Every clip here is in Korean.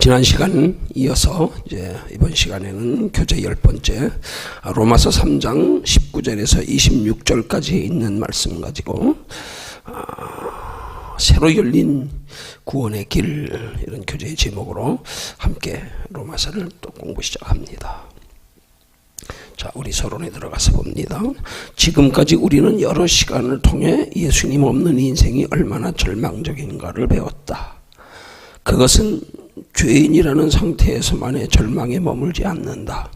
지난 시간 이어서 이제 이번 시간에는 교재 10번째 로마서 3장 19절에서 26절까지 있는 말씀 가지고 새로 열린 구원의 길, 이런 교재의 제목으로 함께 로마서를 또 공부 시작합니다. 자, 우리 서론에 들어가서 봅니다. 지금까지 우리는 여러 시간을 통해 예수님 없는 인생이 얼마나 절망적인가를 배웠다. 그것은 죄인이라는 상태에서만의 절망에 머물지 않는다.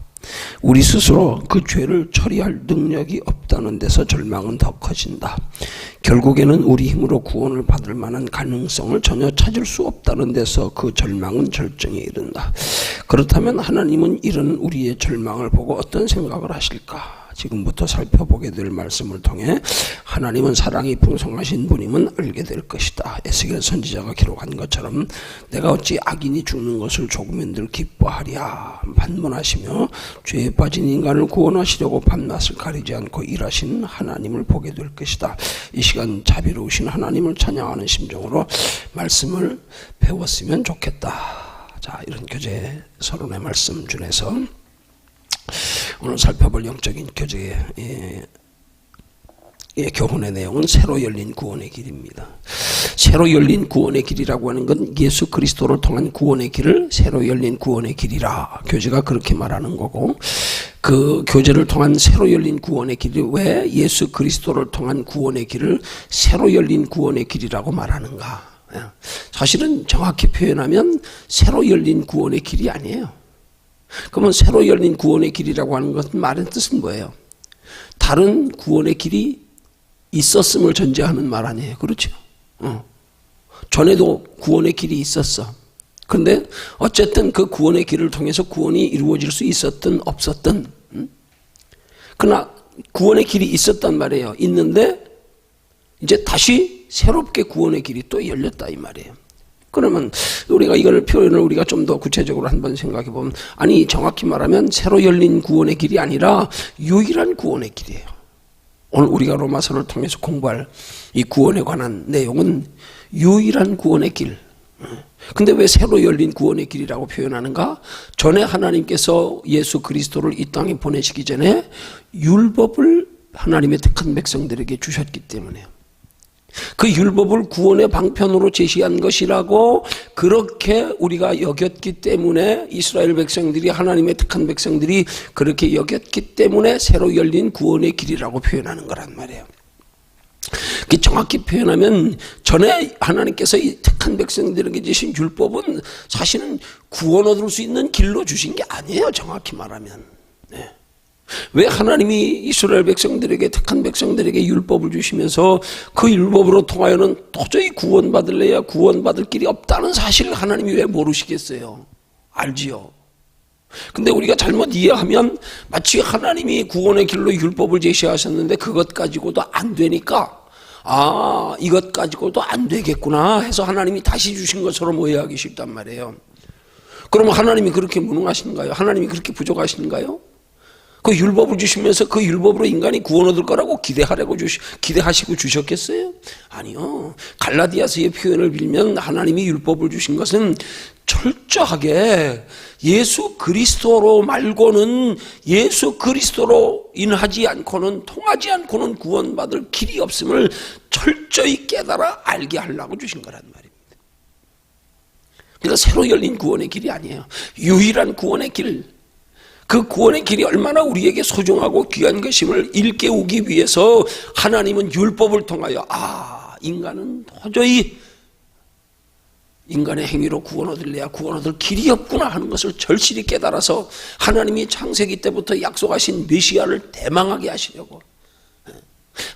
우리 스스로 그 죄를 처리할 능력이 없다는 데서 절망은 더 커진다. 결국에는 우리 힘으로 구원을 받을 만한 가능성을 전혀 찾을 수 없다는 데서 그 절망은 절정에 이른다. 그렇다면 하나님은 이런 우리의 절망을 보고 어떤 생각을 하실까? 지금부터 살펴보게 될 말씀을 통해 하나님은 사랑이 풍성하신 분임은 알게 될 것이다. 에스겔 선지자가 기록한 것처럼 내가 어찌 악인이 죽는 것을 조금인들 기뻐하랴. 반문하시며 죄에 빠진 인간을 구원하시려고 밤낮을 가리지 않고 일하신 하나님을 보게 될 것이다. 이 시간 자비로우신 하나님을 찬양하는 심정으로 말씀을 배웠으면 좋겠다. 자, 이런 교재 서론의 말씀 중에서 오늘 살펴볼 영적인 교재의 교훈의 내용은 새로 열린 구원의 길입니다. 새로 열린 구원의 길이라고 하는 건 예수 그리스도를 통한 구원의 길을 새로 열린 구원의 길이라 교재가 그렇게 말하는 거고, 그 교재를 통한 새로 열린 구원의 길이 왜 예수 그리스도를 통한 구원의 길을 새로 열린 구원의 길이라고 말하는가? 사실은 정확히 표현하면 새로 열린 구원의 길이 아니에요. 그러면 새로 열린 구원의 길이라고 하는 것은 말의 뜻은 뭐예요? 다른 구원의 길이 있었음을 전제하는 말 아니에요. 그렇죠? 전에도 구원의 길이 있었어. 그런데 어쨌든 그 구원의 길을 통해서 구원이 이루어질 수 있었든 없었든, 그러나 구원의 길이 있었단 말이에요. 있는데 이제 다시 새롭게 구원의 길이 또 열렸다 이 말이에요. 그러면 우리가 이걸 표현을 우리가 좀 더 구체적으로 한번 생각해 보면, 아니 정확히 말하면 새로 열린 구원의 길이 아니라 유일한 구원의 길이에요. 오늘 우리가 로마서를 통해서 공부할 이 구원에 관한 내용은 유일한 구원의 길. 근데 왜 새로 열린 구원의 길이라고 표현하는가? 전에 하나님께서 예수 그리스도를 이 땅에 보내시기 전에 율법을 하나님의 택한 백성들에게 주셨기 때문에요. 그 율법을 구원의 방편으로 제시한 것이라고 그렇게 우리가 여겼기 때문에, 이스라엘 백성들이, 하나님의 택한 백성들이 그렇게 여겼기 때문에 새로 열린 구원의 길이라고 표현하는 거란 말이에요. 정확히 표현하면 전에 하나님께서 이 택한 백성들에게 주신 율법은 사실은 구원 얻을 수 있는 길로 주신 게 아니에요. 정확히 말하면. 네. 왜 하나님이 이스라엘 백성들에게, 택한 백성들에게 율법을 주시면서 그 율법으로 통하여는 도저히 구원받을래야 구원받을 길이 없다는 사실을 하나님이 왜 모르시겠어요? 알지요. 근데 우리가 잘못 이해하면 마치 하나님이 구원의 길로 율법을 제시하셨는데 그것 가지고도 안 되니까, 아, 이것 가지고도 안 되겠구나 해서 하나님이 다시 주신 것처럼 오해하기 쉽단 말이에요. 그러면 하나님이 그렇게 무능하신가요? 하나님이 그렇게 부족하신가요? 그 율법을 주시면서 그 율법으로 인간이 구원 얻을 거라고 기대하시고 주셨겠어요? 아니요. 갈라디아서의 표현을 빌면 하나님이 율법을 주신 것은 철저하게 예수 그리스도로 말고는, 예수 그리스도로 인하지 않고는, 통하지 않고는 구원받을 길이 없음을 철저히 깨달아 알게 하려고 주신 거란 말입니다. 그러니까 새로 열린 구원의 길이 아니에요. 유일한 구원의 길. 그 구원의 길이 얼마나 우리에게 소중하고 귀한 것임을 일깨우기 위해서 하나님은 율법을 통하여, 인간은 도저히 인간의 행위로 구원 얻을래야 구원 얻을 길이 없구나 하는 것을 절실히 깨달아서 하나님이 창세기 때부터 약속하신 메시아를 대망하게 하시려고,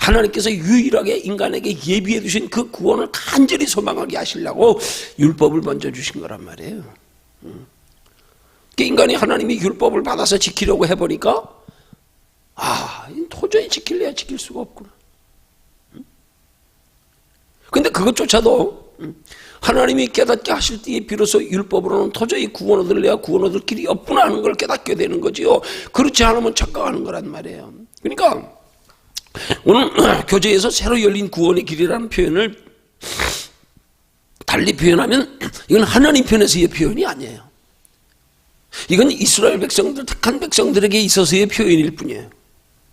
하나님께서 유일하게 인간에게 예비해 두신 그 구원을 간절히 소망하게 하시려고 율법을 먼저 주신 거란 말이에요. 인간이 하나님이 율법을 받아서 지키려고 해보니까, 도저히 지킬래야 지킬 수가 없구나. 근데 그것조차도 하나님이 깨닫게 하실 때에 비로소 율법으로는 도저히 구원 얻을래야 구원 얻을 길이 없구나 하는 걸 깨닫게 되는 거지요. 그렇지 않으면 착각하는 거란 말이에요. 그러니까 오늘 교재에서 새로 열린 구원의 길이라는 표현을 달리 표현하면 이건 하나님 편에서의 표현이 아니에요. 이건 이스라엘 백성들, 택한 백성들에게 있어서의 표현일 뿐이에요.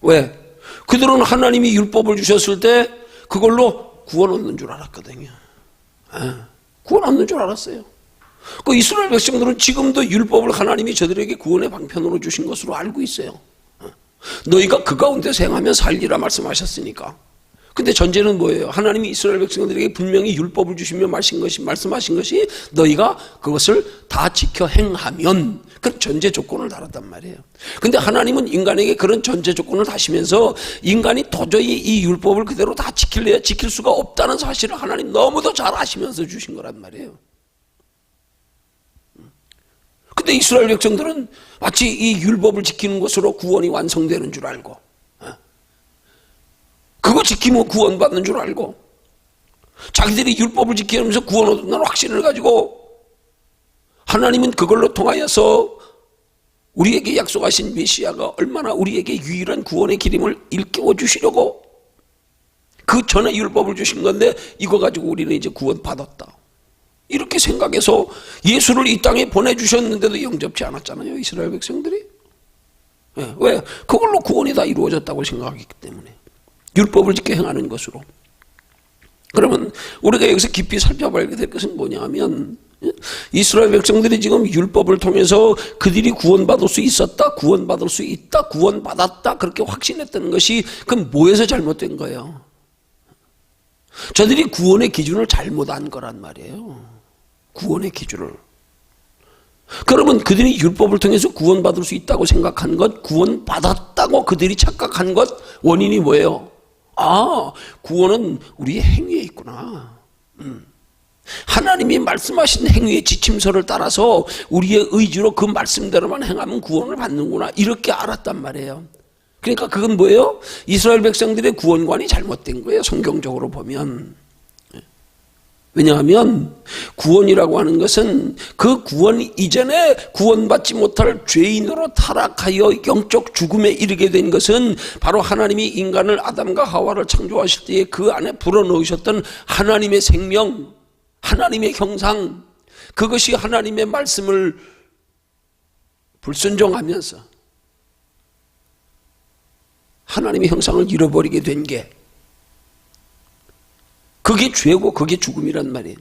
왜? 그들은 하나님이 율법을 주셨을 때 그걸로 구원 얻는 줄 알았거든요. 구원 얻는 줄 알았어요. 그 이스라엘 백성들은 지금도 율법을 하나님이 저들에게 구원의 방편으로 주신 것으로 알고 있어요. 너희가 그 가운데서 행하면 살리라 말씀하셨으니까. 근데 전제는 뭐예요? 하나님이 이스라엘 백성들에게 분명히 율법을 주시며 말씀하신 것이 너희가 그것을 다 지켜 행하면, 그 전제 조건을 달았단 말이에요. 근데 하나님은 인간에게 그런 전제 조건을 다시면서 인간이 도저히 이 율법을 그대로 다 지킬래야 지킬 수가 없다는 사실을 하나님 너무도 잘 아시면서 주신 거란 말이에요. 근데 이스라엘 백성들은 마치 이 율법을 지키는 것으로 구원이 완성되는 줄 알고, 그거 지키면 구원받는 줄 알고, 자기들이 율법을 지키면서 구원 얻는다는 확신을 가지고 하나님은 그걸로 통하여서 우리에게 약속하신 메시아가 얼마나 우리에게 유일한 구원의 길임을 일깨워 주시려고 그 전에 율법을 주신 건데 이거 가지고 우리는 이제 구원받았다, 이렇게 생각해서 예수를 이 땅에 보내주셨는데도 영접지 않았잖아요, 이스라엘 백성들이. 왜? 그걸로 구원이 다 이루어졌다고 생각하기 때문에, 율법을 지켜 행하는 것으로. 그러면 우리가 여기서 깊이 살펴봐야 될 것은 뭐냐 하면, 이스라엘 백성들이 지금 율법을 통해서 그들이 구원받을 수 있었다, 구원받을 수 있다, 구원받았다 그렇게 확신했다는 것이 그럼 뭐에서 잘못된 거예요? 저들이 구원의 기준을 잘못 안 거란 말이에요. 구원의 기준을. 그러면 그들이 율법을 통해서 구원받을 수 있다고 생각한 것, 구원받았다고 그들이 착각한 것, 원인이 뭐예요? 구원은 우리의 행위에 있구나. 하나님이 말씀하신 행위의 지침서를 따라서 우리의 의지로 그 말씀대로만 행하면 구원을 받는구나, 이렇게 알았단 말이에요. 그러니까 그건 뭐예요? 이스라엘 백성들의 구원관이 잘못된 거예요, 성경적으로 보면. 왜냐하면 구원이라고 하는 것은 그 구원 이전에 구원받지 못할 죄인으로 타락하여 영적 죽음에 이르게 된 것은 바로 하나님이 인간을, 아담과 하와를 창조하실 때에 그 안에 불어넣으셨던 하나님의 생명, 하나님의 형상, 그것이 하나님의 말씀을 불순종하면서 하나님의 형상을 잃어버리게 된 게, 그게 죄고 그게 죽음이란 말이에요.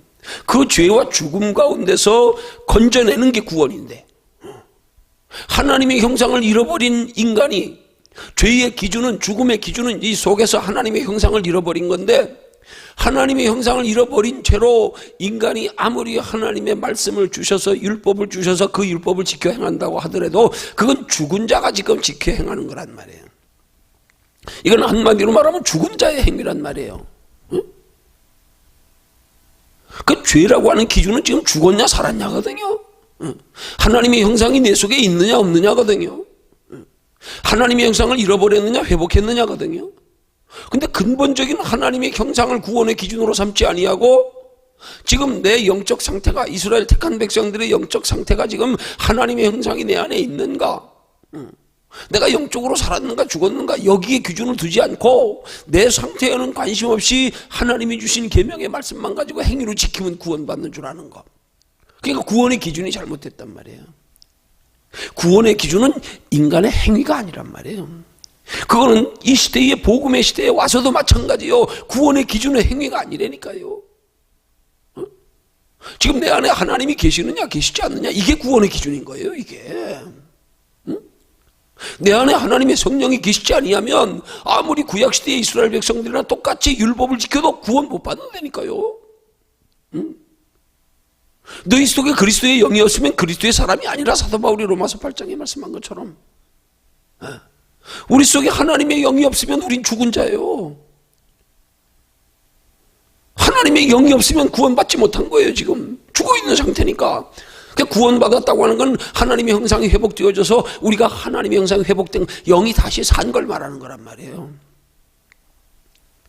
그 죄와 죽음 가운데서 건져내는 게 구원인데, 하나님의 형상을 잃어버린 인간이, 죄의 기준은, 죽음의 기준은 이 속에서 하나님의 형상을 잃어버린 건데, 하나님의 형상을 잃어버린 채로 인간이 아무리 하나님의 말씀을 주셔서 율법을 주셔서 그 율법을 지켜 행한다고 하더라도 그건 죽은 자가 지금 지켜 행하는 거란 말이에요. 이건 한마디로 말하면 죽은 자의 행위란 말이에요. 그 죄라고 하는 기준은 지금 죽었냐 살았냐거든요. 하나님의 형상이 내 속에 있느냐 없느냐거든요. 하나님의 형상을 잃어버렸느냐 회복했느냐거든요. 근데 근본적인 하나님의 형상을 구원의 기준으로 삼지 아니하고 지금 내 영적 상태가, 이스라엘 택한 백성들의 영적 상태가 지금 하나님의 형상이 내 안에 있는가, 내가 영적으로 살았는가 죽었는가, 여기에 기준을 두지 않고 내 상태에는 관심 없이 하나님이 주신 계명의 말씀만 가지고 행위로 지키면 구원받는 줄 아는 거. 그러니까 구원의 기준이 잘못됐단 말이에요. 구원의 기준은 인간의 행위가 아니란 말이에요. 그거는 이 시대의 복음의 시대에 와서도 마찬가지요. 구원의 기준은 행위가 아니라니까요. 지금 내 안에 하나님이 계시느냐 계시지 않느냐, 이게 구원의 기준인 거예요. 이게 내 안에 하나님의 성령이 계시지 아니하면 아무리 구약시대의 이스라엘 백성들이나 똑같이 율법을 지켜도 구원 못 받는다니까요. 너희 속에 그리스도의 영이 없으면 그리스도의 사람이 아니라, 사도 바울이 로마서 8장에 말씀한 것처럼 우리 속에 하나님의 영이 없으면 우린 죽은 자예요. 하나님의 영이 없으면 구원받지 못한 거예요. 지금 죽어있는 상태니까. 구원받았다고 하는 건 하나님의 형상이 회복되어져서 우리가 하나님의 형상이 회복된 영이 다시 산 걸 말하는 거란 말이에요.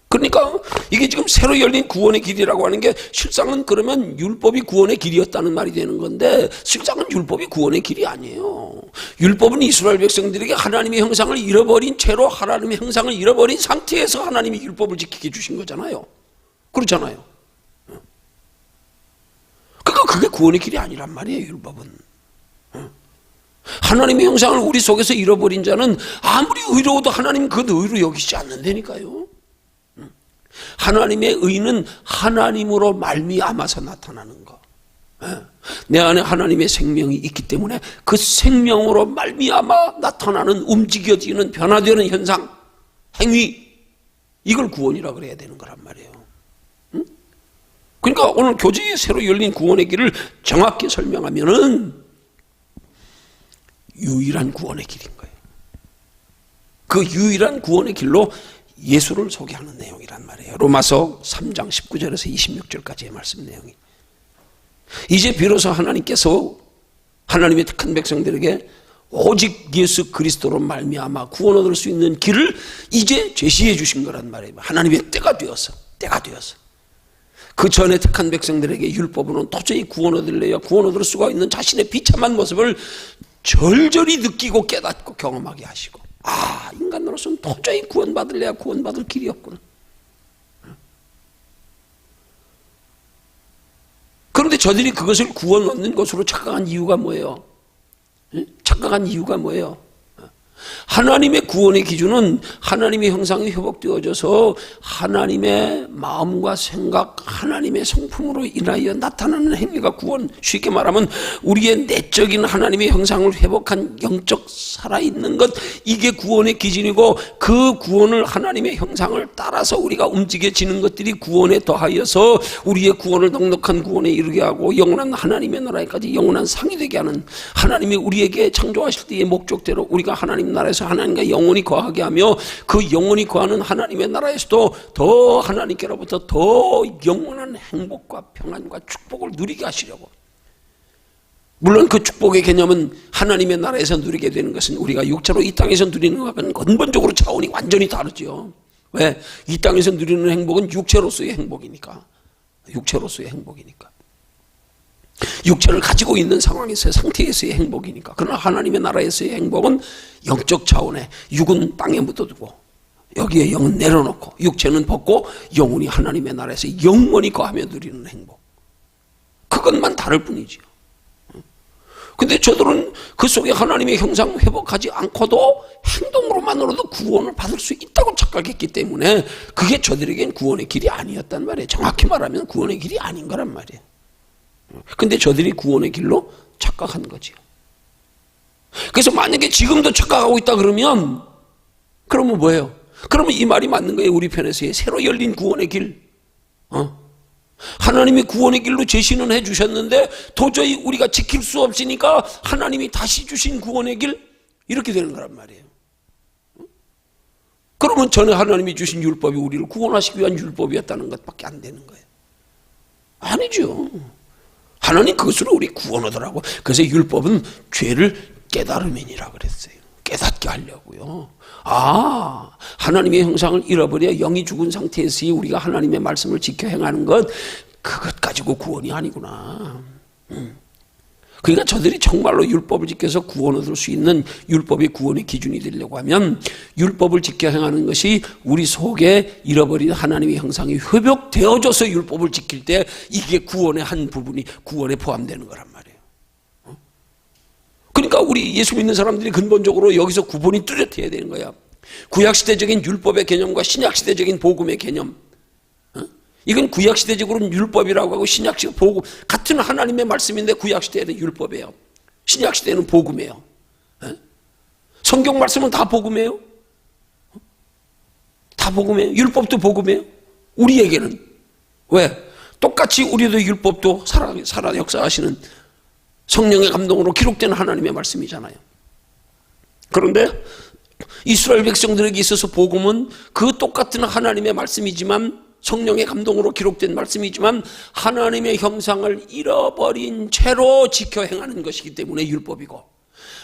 그러니까 이게 지금 새로 열린 구원의 길이라고 하는 게 실상은 그러면 율법이 구원의 길이었다는 말이 되는 건데, 실상은 율법이 구원의 길이 아니에요. 율법은 이스라엘 백성들에게 하나님의 형상을 잃어버린 채로, 하나님의 형상을 잃어버린 상태에서 하나님이 율법을 지키게 주신 거잖아요. 그렇잖아요. 그러니까 그게 구원의 길이 아니란 말이에요, 율법은. 하나님의 형상을 우리 속에서 잃어버린 자는 아무리 의로워도 하나님 그것 의로 여기지 않는다니까요. 하나님의 의는 하나님으로 말미암아서 나타나는 거. 내 안에 하나님의 생명이 있기 때문에 그 생명으로 말미암아 나타나는 움직여지는 변화되는 현상, 행위, 이걸 구원이라 그래야 되는 거란 말이에요. 그러니까 오늘 교제에 새로 열린 구원의 길을 정확히 설명하면은 유일한 구원의 길인 거예요. 그 유일한 구원의 길로 예수를 소개하는 내용이란 말이에요. 로마서 3장 19절에서 26절까지의 말씀 내용이. 이제 비로소 하나님께서 하나님의 택한 백성들에게 오직 예수 그리스도로 말미암아 구원 얻을 수 있는 길을 이제 제시해 주신 거란 말이에요. 하나님의 때가 되어서. 그 전에 택한 백성들에게 율법으로는 도저히 구원 얻을 수가 있는 자신의 비참한 모습을 절절히 느끼고 깨닫고 경험하게 하시고, 인간으로서는 도저히 구원받을 길이 없구나. 그런데 저들이 그것을 구원 얻는 것으로 착각한 이유가 뭐예요? 하나님의 구원의 기준은 하나님의 형상이 회복되어져서 하나님의 마음과 생각, 하나님의 성품으로 인하여 나타나는 행위가 구원. 쉽게 말하면 우리의 내적인 하나님의 형상을 회복한 영적 살아있는 것, 이게 구원의 기준이고, 그 구원을 하나님의 형상을 따라서 우리가 움직여지는 것들이 구원에 더하여서 우리의 구원을 넉넉한 구원에 이르게 하고 영원한 하나님의 나라에까지 영원한 상이 되게 하는, 하나님이 우리에게 창조하실 때의 목적대로 우리가 하나님 나라에서 하나님과 영원히 거하게 하며 그 영원히 거하는 하나님의 나라에서도 더 하나님께로부터 더 영원한 행복과 평안과 축복을 누리게 하시려고. 물론 그 축복의 개념은 하나님의 나라에서 누리게 되는 것은 우리가 육체로 이 땅에서 누리는 것과는 근본적으로 차원이 완전히 다르죠. 왜? 이 땅에서 누리는 행복은 육체로서의 행복이니까. 육체를 가지고 있는 상태에서의 행복이니까. 그러나 하나님의 나라에서의 행복은 영적 차원에, 육은 땅에 묻어두고 여기에 영은 내려놓고 육체는 벗고 영혼이 하나님의 나라에서 영원히 거하며 누리는 행복. 그것만 다를 뿐이죠. 근데 저들은 그 속에 하나님의 형상 회복하지 않고도 행동으로만으로도 구원을 받을 수 있다고 착각했기 때문에 그게 저들에겐 구원의 길이 아니었단 말이에요. 정확히 말하면 구원의 길이 아닌 거란 말이에요. 근데 저들이 구원의 길로 착각한 거죠. 그래서 만약에 지금도 착각하고 있다 그러면 뭐예요? 그러면 이 말이 맞는 거예요. 우리 편에서의 새로 열린 구원의 길. 하나님이 구원의 길로 제시는 해주셨는데 도저히 우리가 지킬 수 없으니까 하나님이 다시 주신 구원의 길, 이렇게 되는 거란 말이에요. 그러면 전에 하나님이 주신 율법이 우리를 구원하시기 위한 율법이었다는 것밖에 안 되는 거예요. 아니죠. 하나님 그것으로 우리 구원하더라고. 그래서 율법은 죄를 깨달음이니라 그랬어요. 깨닫게 하려고요. 하나님의 형상을 잃어버려 영이 죽은 상태에서 우리가 하나님의 말씀을 지켜 행하는 것, 그것 가지고 구원이 아니구나. 그러니까 저들이 정말로 율법을 지켜서 구원 얻을 수 있는 율법의 구원의 기준이 되려고 하면 율법을 지켜 행하는 것이 우리 속에 잃어버린 하나님의 형상이 회복되어져서 율법을 지킬 때 이게 구원의 한 부분이 구원에 포함되는 거란 말이에요. 그러니까 우리 예수 믿는 사람들이 근본적으로 여기서 구분이 뚜렷해야 되는 거야. 구약시대적인 율법의 개념과 신약시대적인 복음의 개념, 이건 구약시대적으로는 율법이라고 하고 신약시대 복음, 같은 하나님의 말씀인데 구약시대에는 율법이에요. 신약시대는 복음이에요. 성경 말씀은 다 복음이에요. 다 복음이에요. 율법도 복음이에요. 우리에게는. 왜? 똑같이 우리도 율법도 살아 역사하시는 성령의 감동으로 기록된 하나님의 말씀이잖아요. 그런데 이스라엘 백성들에게 있어서 복음은 그 똑같은 하나님의 말씀이지만, 성령의 감동으로 기록된 말씀이지만 하나님의 형상을 잃어버린 채로 지켜 행하는 것이기 때문에 율법이고,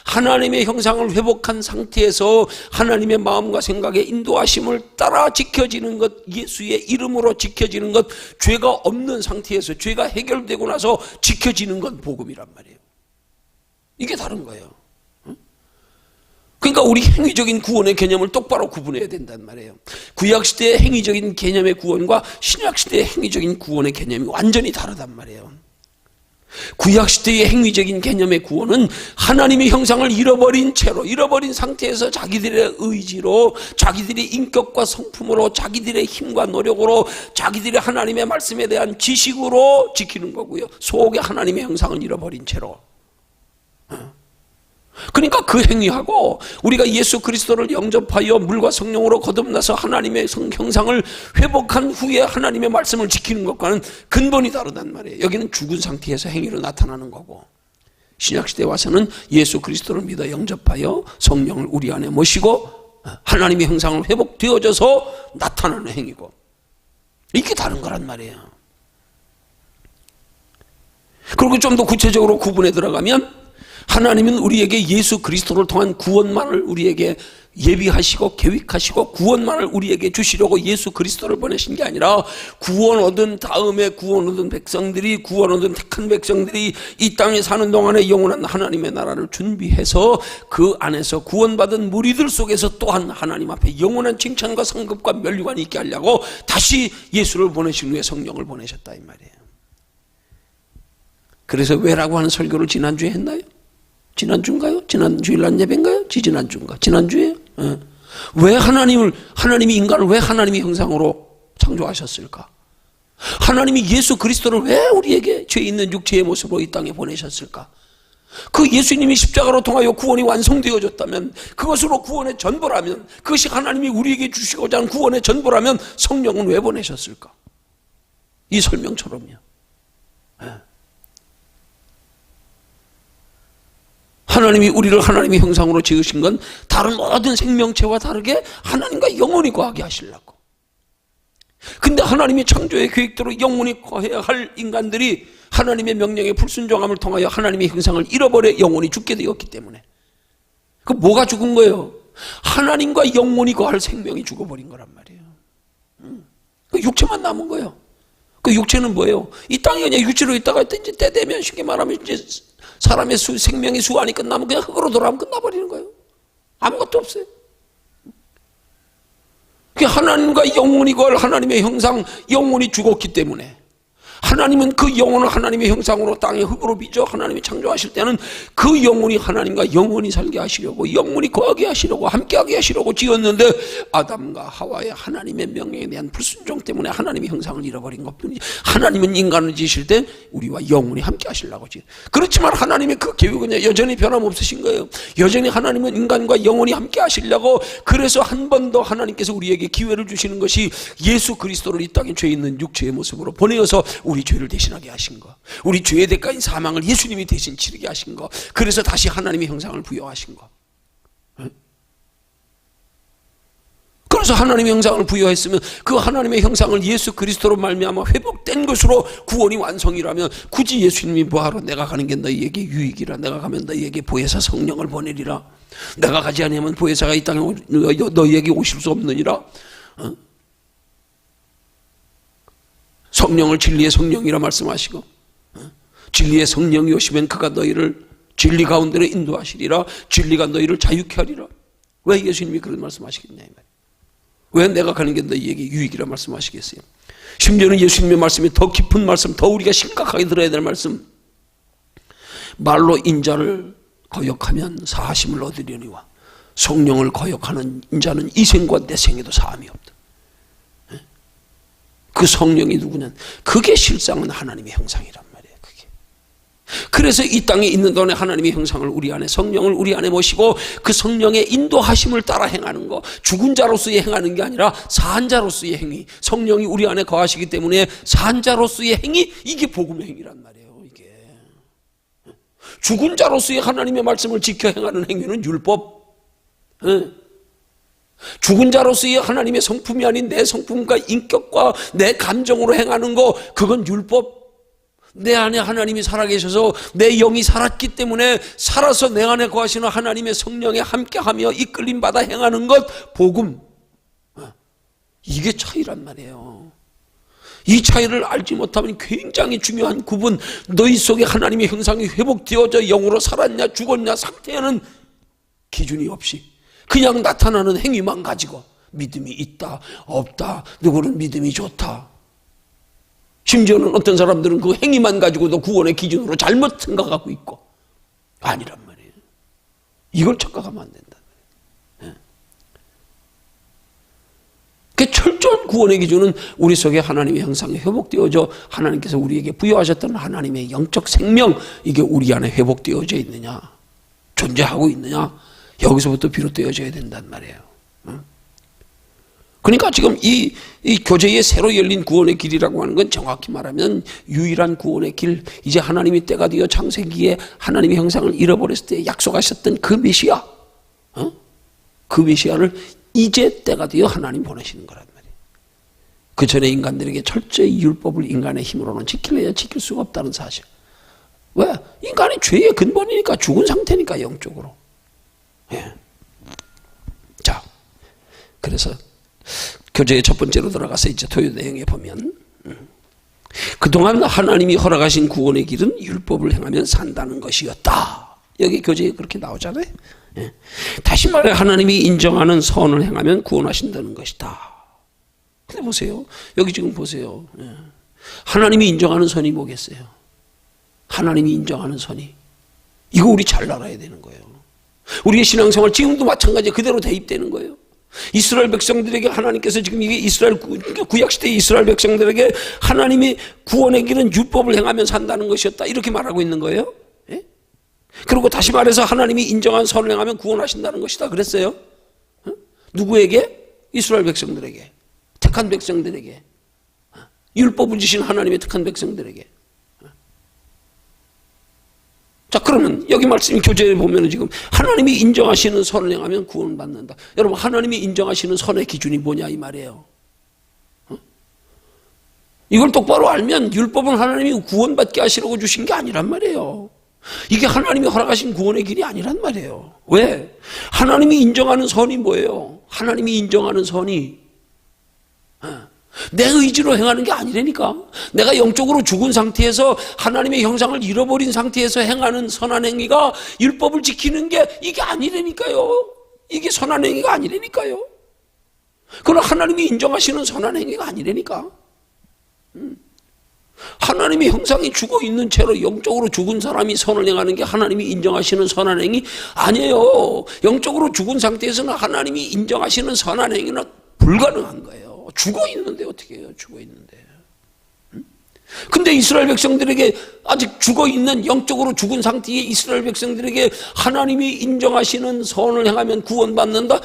하나님의 형상을 회복한 상태에서 하나님의 마음과 생각의 인도하심을 따라 지켜지는 것, 예수의 이름으로 지켜지는 것, 죄가 없는 상태에서 죄가 해결되고 나서 지켜지는 건 복음이란 말이에요. 이게 다른 거예요. 그러니까 우리 행위적인 구원의 개념을 똑바로 구분해야 된단 말이에요. 구약시대의 행위적인 개념의 구원과 신약시대의 행위적인 구원의 개념이 완전히 다르단 말이에요. 구약시대의 행위적인 개념의 구원은 하나님의 형상을 잃어버린 채로, 잃어버린 상태에서 자기들의 의지로, 자기들의 인격과 성품으로, 자기들의 힘과 노력으로, 자기들의 하나님의 말씀에 대한 지식으로 지키는 거고요. 속에 하나님의 형상을 잃어버린 채로. 그러니까 그 행위하고 우리가 예수 그리스도를 영접하여 물과 성령으로 거듭나서 하나님의 형상을 회복한 후에 하나님의 말씀을 지키는 것과는 근본이 다르단 말이에요. 여기는 죽은 상태에서 행위로 나타나는 거고, 신약시대에 와서는 예수 그리스도를 믿어 영접하여 성령을 우리 안에 모시고 하나님의 형상을 회복되어져서 나타나는 행위고, 이게 다른 거란 말이에요. 그리고 좀 더 구체적으로 구분해 들어가면, 하나님은 우리에게 예수 그리스도를 통한 구원만을 우리에게 예비하시고 계획하시고 구원만을 우리에게 주시려고 예수 그리스도를 보내신 게 아니라, 구원 얻은 다음에 구원 얻은 백성들이, 구원 얻은 택한 백성들이 이 땅에 사는 동안에 영원한 하나님의 나라를 준비해서 그 안에서 구원받은 무리들 속에서 또한 하나님 앞에 영원한 칭찬과 상급과 면류관이 있게 하려고 다시 예수를 보내신 후에 성령을 보내셨다 이 말이에요. 그래서 왜라고 하는 설교를 지난주에 했나요? 지난주인가요? 지난주일 예배인가요? 지지난주인가? 지난주에? 왜 하나님이 인간을 왜 하나님의 형상으로 창조하셨을까? 하나님이 예수 그리스도를 왜 우리에게 죄 있는 육체의 모습으로 이 땅에 보내셨을까? 그 예수님이 십자가로 통하여 구원이 완성되어졌다면, 그것으로 구원의 전부라면, 그것이 하나님이 우리에게 주시고자 하는 구원의 전부라면 성령은 왜 보내셨을까? 이 설명처럼요. 하나님이 우리를 하나님의 형상으로 지으신 건 다른 모든 생명체와 다르게 하나님과 영원히 거하게 하시려고. 근데 하나님의 창조의 계획대로 영원히 거해야 할 인간들이 하나님의 명령에 불순종함을 통하여 하나님의 형상을 잃어버려 영원히 죽게 되었기 때문에, 그 뭐가 죽은 거예요? 하나님과 영원히 거할 생명이 죽어버린 거란 말이에요. 그 육체만 남은 거예요. 그 육체는 뭐예요? 이 땅에 그냥 육체로 있다가 이제 때 되면 쉽게 말하면 이제 사람의 생명의 수완이 끝나면 그냥 흙으로 돌아가면 끝나버리는 거예요. 아무것도 없어요. 하나님과 영원히 거할 하나님의 형상, 영원히 죽었기 때문에, 하나님은 그 영혼을 하나님의 형상으로 땅에 흙으로 빚어 하나님이 창조하실 때는 그 영혼이 하나님과 영원히 살게 하시려고, 영원히 거하게 하시려고, 함께하게 하시려고 지었는데, 아담과 하와의 하나님의 명령에 대한 불순종 때문에 하나님의 형상을 잃어버린 것뿐이지, 하나님은 인간을 지으실 때 우리와 영원히 함께 하시려고 지은. 그렇지만 하나님의 그 계획은 여전히 변함없으신 거예요. 여전히 하나님은 인간과 영원히 함께 하시려고, 그래서 한 번 더 하나님께서 우리에게 기회를 주시는 것이 예수 그리스도를 이 땅에 죄 있는 육체의 모습으로 보내어서 우리 죄를 대신하게 하신 거, 우리 죄의 대가인 사망을 예수님이 대신 치르게 하신 거, 그래서 다시 하나님의 형상을 부여하신 거. 그래서 하나님의 형상을 부여했으면 그 하나님의 형상을 예수 그리스도로 말미암아 회복된 것으로 구원이 완성이라면, 굳이 예수님이 뭐하러 내가 가는 게 너희에게 유익이라, 내가 가면 너희에게 보혜사 성령을 보내리라, 내가 가지 아니하면 보혜사가 이 땅에 너희에게 오실 수 없느니라, 성령을 진리의 성령이라 말씀하시고, 진리의 성령이 오시면 그가 너희를 진리 가운데로 인도하시리라, 진리가 너희를 자유케 하리라. 왜 예수님이 그런 말씀하시겠냐 이 말이에요. 왜 내가 가는 게 너희에게 유익이라 말씀하시겠어요? 심지어는 예수님의 말씀이 더 깊은 말씀, 더 우리가 심각하게 들어야 될 말씀, 말로 인자를 거역하면 사하심을 얻으려니와 성령을 거역하는 인자는 이 생과 내 생에도 사함이 없다. 그 성령이 누구냐? 그게 실상은 하나님의 형상이란 말이에요. 그게. 그래서 이 땅에 있는 동안에 하나님의 형상을 우리 안에, 성령을 우리 안에 모시고 그 성령의 인도하심을 따라 행하는 거, 죽은 자로서의 행하는 게 아니라 산 자로서의 행위, 성령이 우리 안에 거하시기 때문에 산 자로서의 행위, 이게 복음의 행위란 말이에요. 이게 죽은 자로서의 하나님의 말씀을 지켜 행하는 행위는 율법, 죽은 자로서의 하나님의 성품이 아닌 내 성품과 인격과 내 감정으로 행하는 거, 그건 율법. 내 안에 하나님이 살아계셔서 내 영이 살았기 때문에 살아서 내 안에 거하시는 하나님의 성령에 함께하며 이끌림 받아 행하는 것, 복음. 이게 차이란 말이에요. 이 차이를 알지 못하면 굉장히 중요한 구분, 너희 속에 하나님의 형상이 회복되어져 영으로 살았냐 죽었냐 상태에는 기준이 없이 그냥 나타나는 행위만 가지고 믿음이 있다 없다, 누구는 믿음이 좋다, 심지어는 어떤 사람들은 그 행위만 가지고도 구원의 기준으로 잘못 생각하고 있고 아니란 말이에요. 이걸 착각하면 안 된다. 그 철저한 구원의 기준은 우리 속에 하나님의 형상이 회복되어져 하나님께서 우리에게 부여하셨던 하나님의 영적 생명, 이게 우리 안에 회복되어져 있느냐, 존재하고 있느냐, 여기서부터 비롯되어져야 된단 말이에요. 그러니까 지금 이 교제의 새로 열린 구원의 길이라고 하는 건 정확히 말하면 유일한 구원의 길, 이제 하나님이 때가 되어 창세기에 하나님의 형상을 잃어버렸을 때 약속하셨던 그 메시아, 그 메시아를 이제 때가 되어 하나님 보내시는 거란 말이에요. 그 전에 인간들에게 철저히 율법을 인간의 힘으로는 지킬래야 지킬 수가 없다는 사실. 왜? 인간의 죄의 근본이니까, 죽은 상태니까, 영적으로. 예. 자, 그래서 교제의 첫 번째로 들어가서 이제 토요 내용에 보면 그동안 하나님이 허락하신 구원의 길은 율법을 행하면 산다는 것이었다. 여기 교제에 그렇게 나오잖아요. 예. 다시 말해 하나님이 인정하는 선을 행하면 구원하신다는 것이다. 근데 보세요. 여기 지금 보세요. 예. 하나님이 인정하는 선이 뭐겠어요? 하나님이 인정하는 선이, 이거 우리 잘 알아야 되는 거예요. 우리의 신앙생활 지금도 마찬가지 그대로 대입되는 거예요. 이스라엘 백성들에게 하나님께서 지금 이게 이스라엘 구약시대의 이스라엘 백성들에게 하나님이 구원의 길은 율법을 행하면 산다는 것이었다, 이렇게 말하고 있는 거예요. 예? 그리고 다시 말해서 하나님이 인정한 선을 행하면 구원하신다는 것이다 그랬어요. 누구에게? 이스라엘 백성들에게, 택한 백성들에게, 율법을 주신 하나님의 택한 백성들에게. 자, 그러면 여기 말씀 교재에 보면 지금 하나님이 인정하시는 선을 행하면 구원받는다. 여러분, 하나님이 인정하시는 선의 기준이 뭐냐 이 말이에요. 이걸 똑바로 알면 율법은 하나님이 구원받게 하시려고 주신 게 아니란 말이에요. 이게 하나님이 허락하신 구원의 길이 아니란 말이에요. 왜? 하나님이 인정하는 선이 뭐예요? 하나님이 인정하는 선이 내 의지로 행하는 게 아니라니까. 내가 영적으로 죽은 상태에서 하나님의 형상을 잃어버린 상태에서 행하는 선한 행위가 율법을 지키는 게 이게 아니라니까요. 이게 선한 행위가 아니라니까요. 그건 하나님이 인정하시는 선한 행위가 아니라니까. 하나님의 형상이 죽어있는 채로 영적으로 죽은 사람이 선을 행하는 게 하나님이 인정하시는 선한 행위 아니에요. 영적으로 죽은 상태에서는 하나님이 인정하시는 선한 행위는 불가능한 거예요. 죽어 있는데 어떻게 해요? 죽어 있는데. 근데 이스라엘 백성들에게, 아직 죽어 있는 영적으로 죽은 상태의 이스라엘 백성들에게 하나님이 인정하시는 선을 행하면 구원받는다?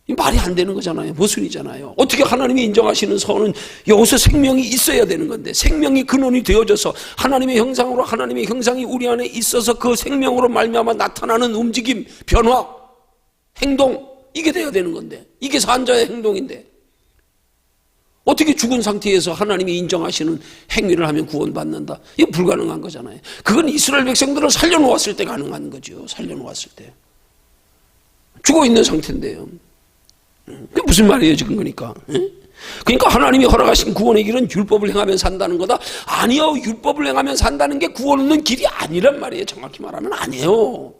말이 안 되는 거잖아요. 모순이잖아요. 어떻게 하나님이 인정하시는 선은 여기서 생명이 있어야 되는 건데, 생명이 근원이 되어져서 하나님의 형상으로, 하나님의 형상이 우리 안에 있어서 그 생명으로 말미암아 나타나는 움직임, 변화, 행동, 이게 돼야 되는 건데, 이게 산자의 행동인데 어떻게 죽은 상태에서 하나님이 인정하시는 행위를 하면 구원받는다? 이게 불가능한 거잖아요. 그건 이스라엘 백성들을 살려놓았을 때 가능한 거죠. 살려놓았을 때. 죽어 있는 상태인데요. 그게 무슨 말이에요 지금? 그러니까 그러니까 하나님이 허락하신 구원의 길은 율법을 행하면 산다는 거다? 아니요. 율법을 행하면 산다는 게 구원 얻는 길이 아니란 말이에요. 정확히 말하면 아니에요.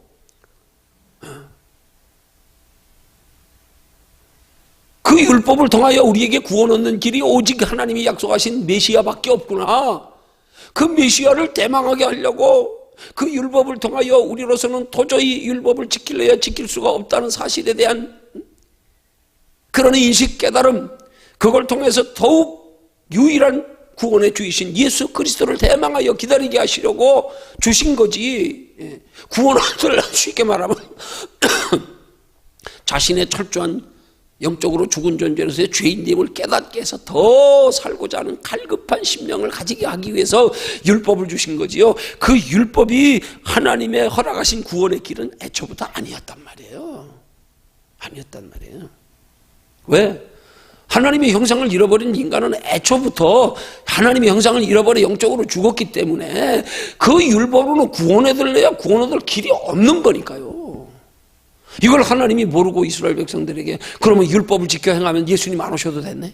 그 율법을 통하여 우리에게 구원 얻는 길이 오직 하나님이 약속하신 메시아밖에 없구나. 그 메시아를 대망하게 하려고 그 율법을 통하여 우리로서는 도저히 율법을 지킬래야 지킬 수가 없다는 사실에 대한 그런 인식, 깨달음, 그걸 통해서 더욱 유일한 구원의 주이신 예수 그리스도를 대망하여 기다리게 하시려고 주신 거지. 구원을 쉽게 말하면 자신의 철저한 영적으로 죽은 존재로서의 죄인됨을 깨닫게 해서 더 살고자 하는 갈급한 심령을 가지게 하기 위해서 율법을 주신 거지요. 그 율법이 하나님의 허락하신 구원의 길은 애초부터 아니었단 말이에요. 아니었단 말이에요. 왜? 하나님의 형상을 잃어버린 인간은 애초부터 하나님의 형상을 잃어버려 영적으로 죽었기 때문에 그 율법으로는 구원 얻을래야 구원 얻을 길이 없는 거니까요. 이걸 하나님이 모르고 이스라엘 백성들에게 그러면 율법을 지켜 행하면 예수님 안 오셔도 됐네?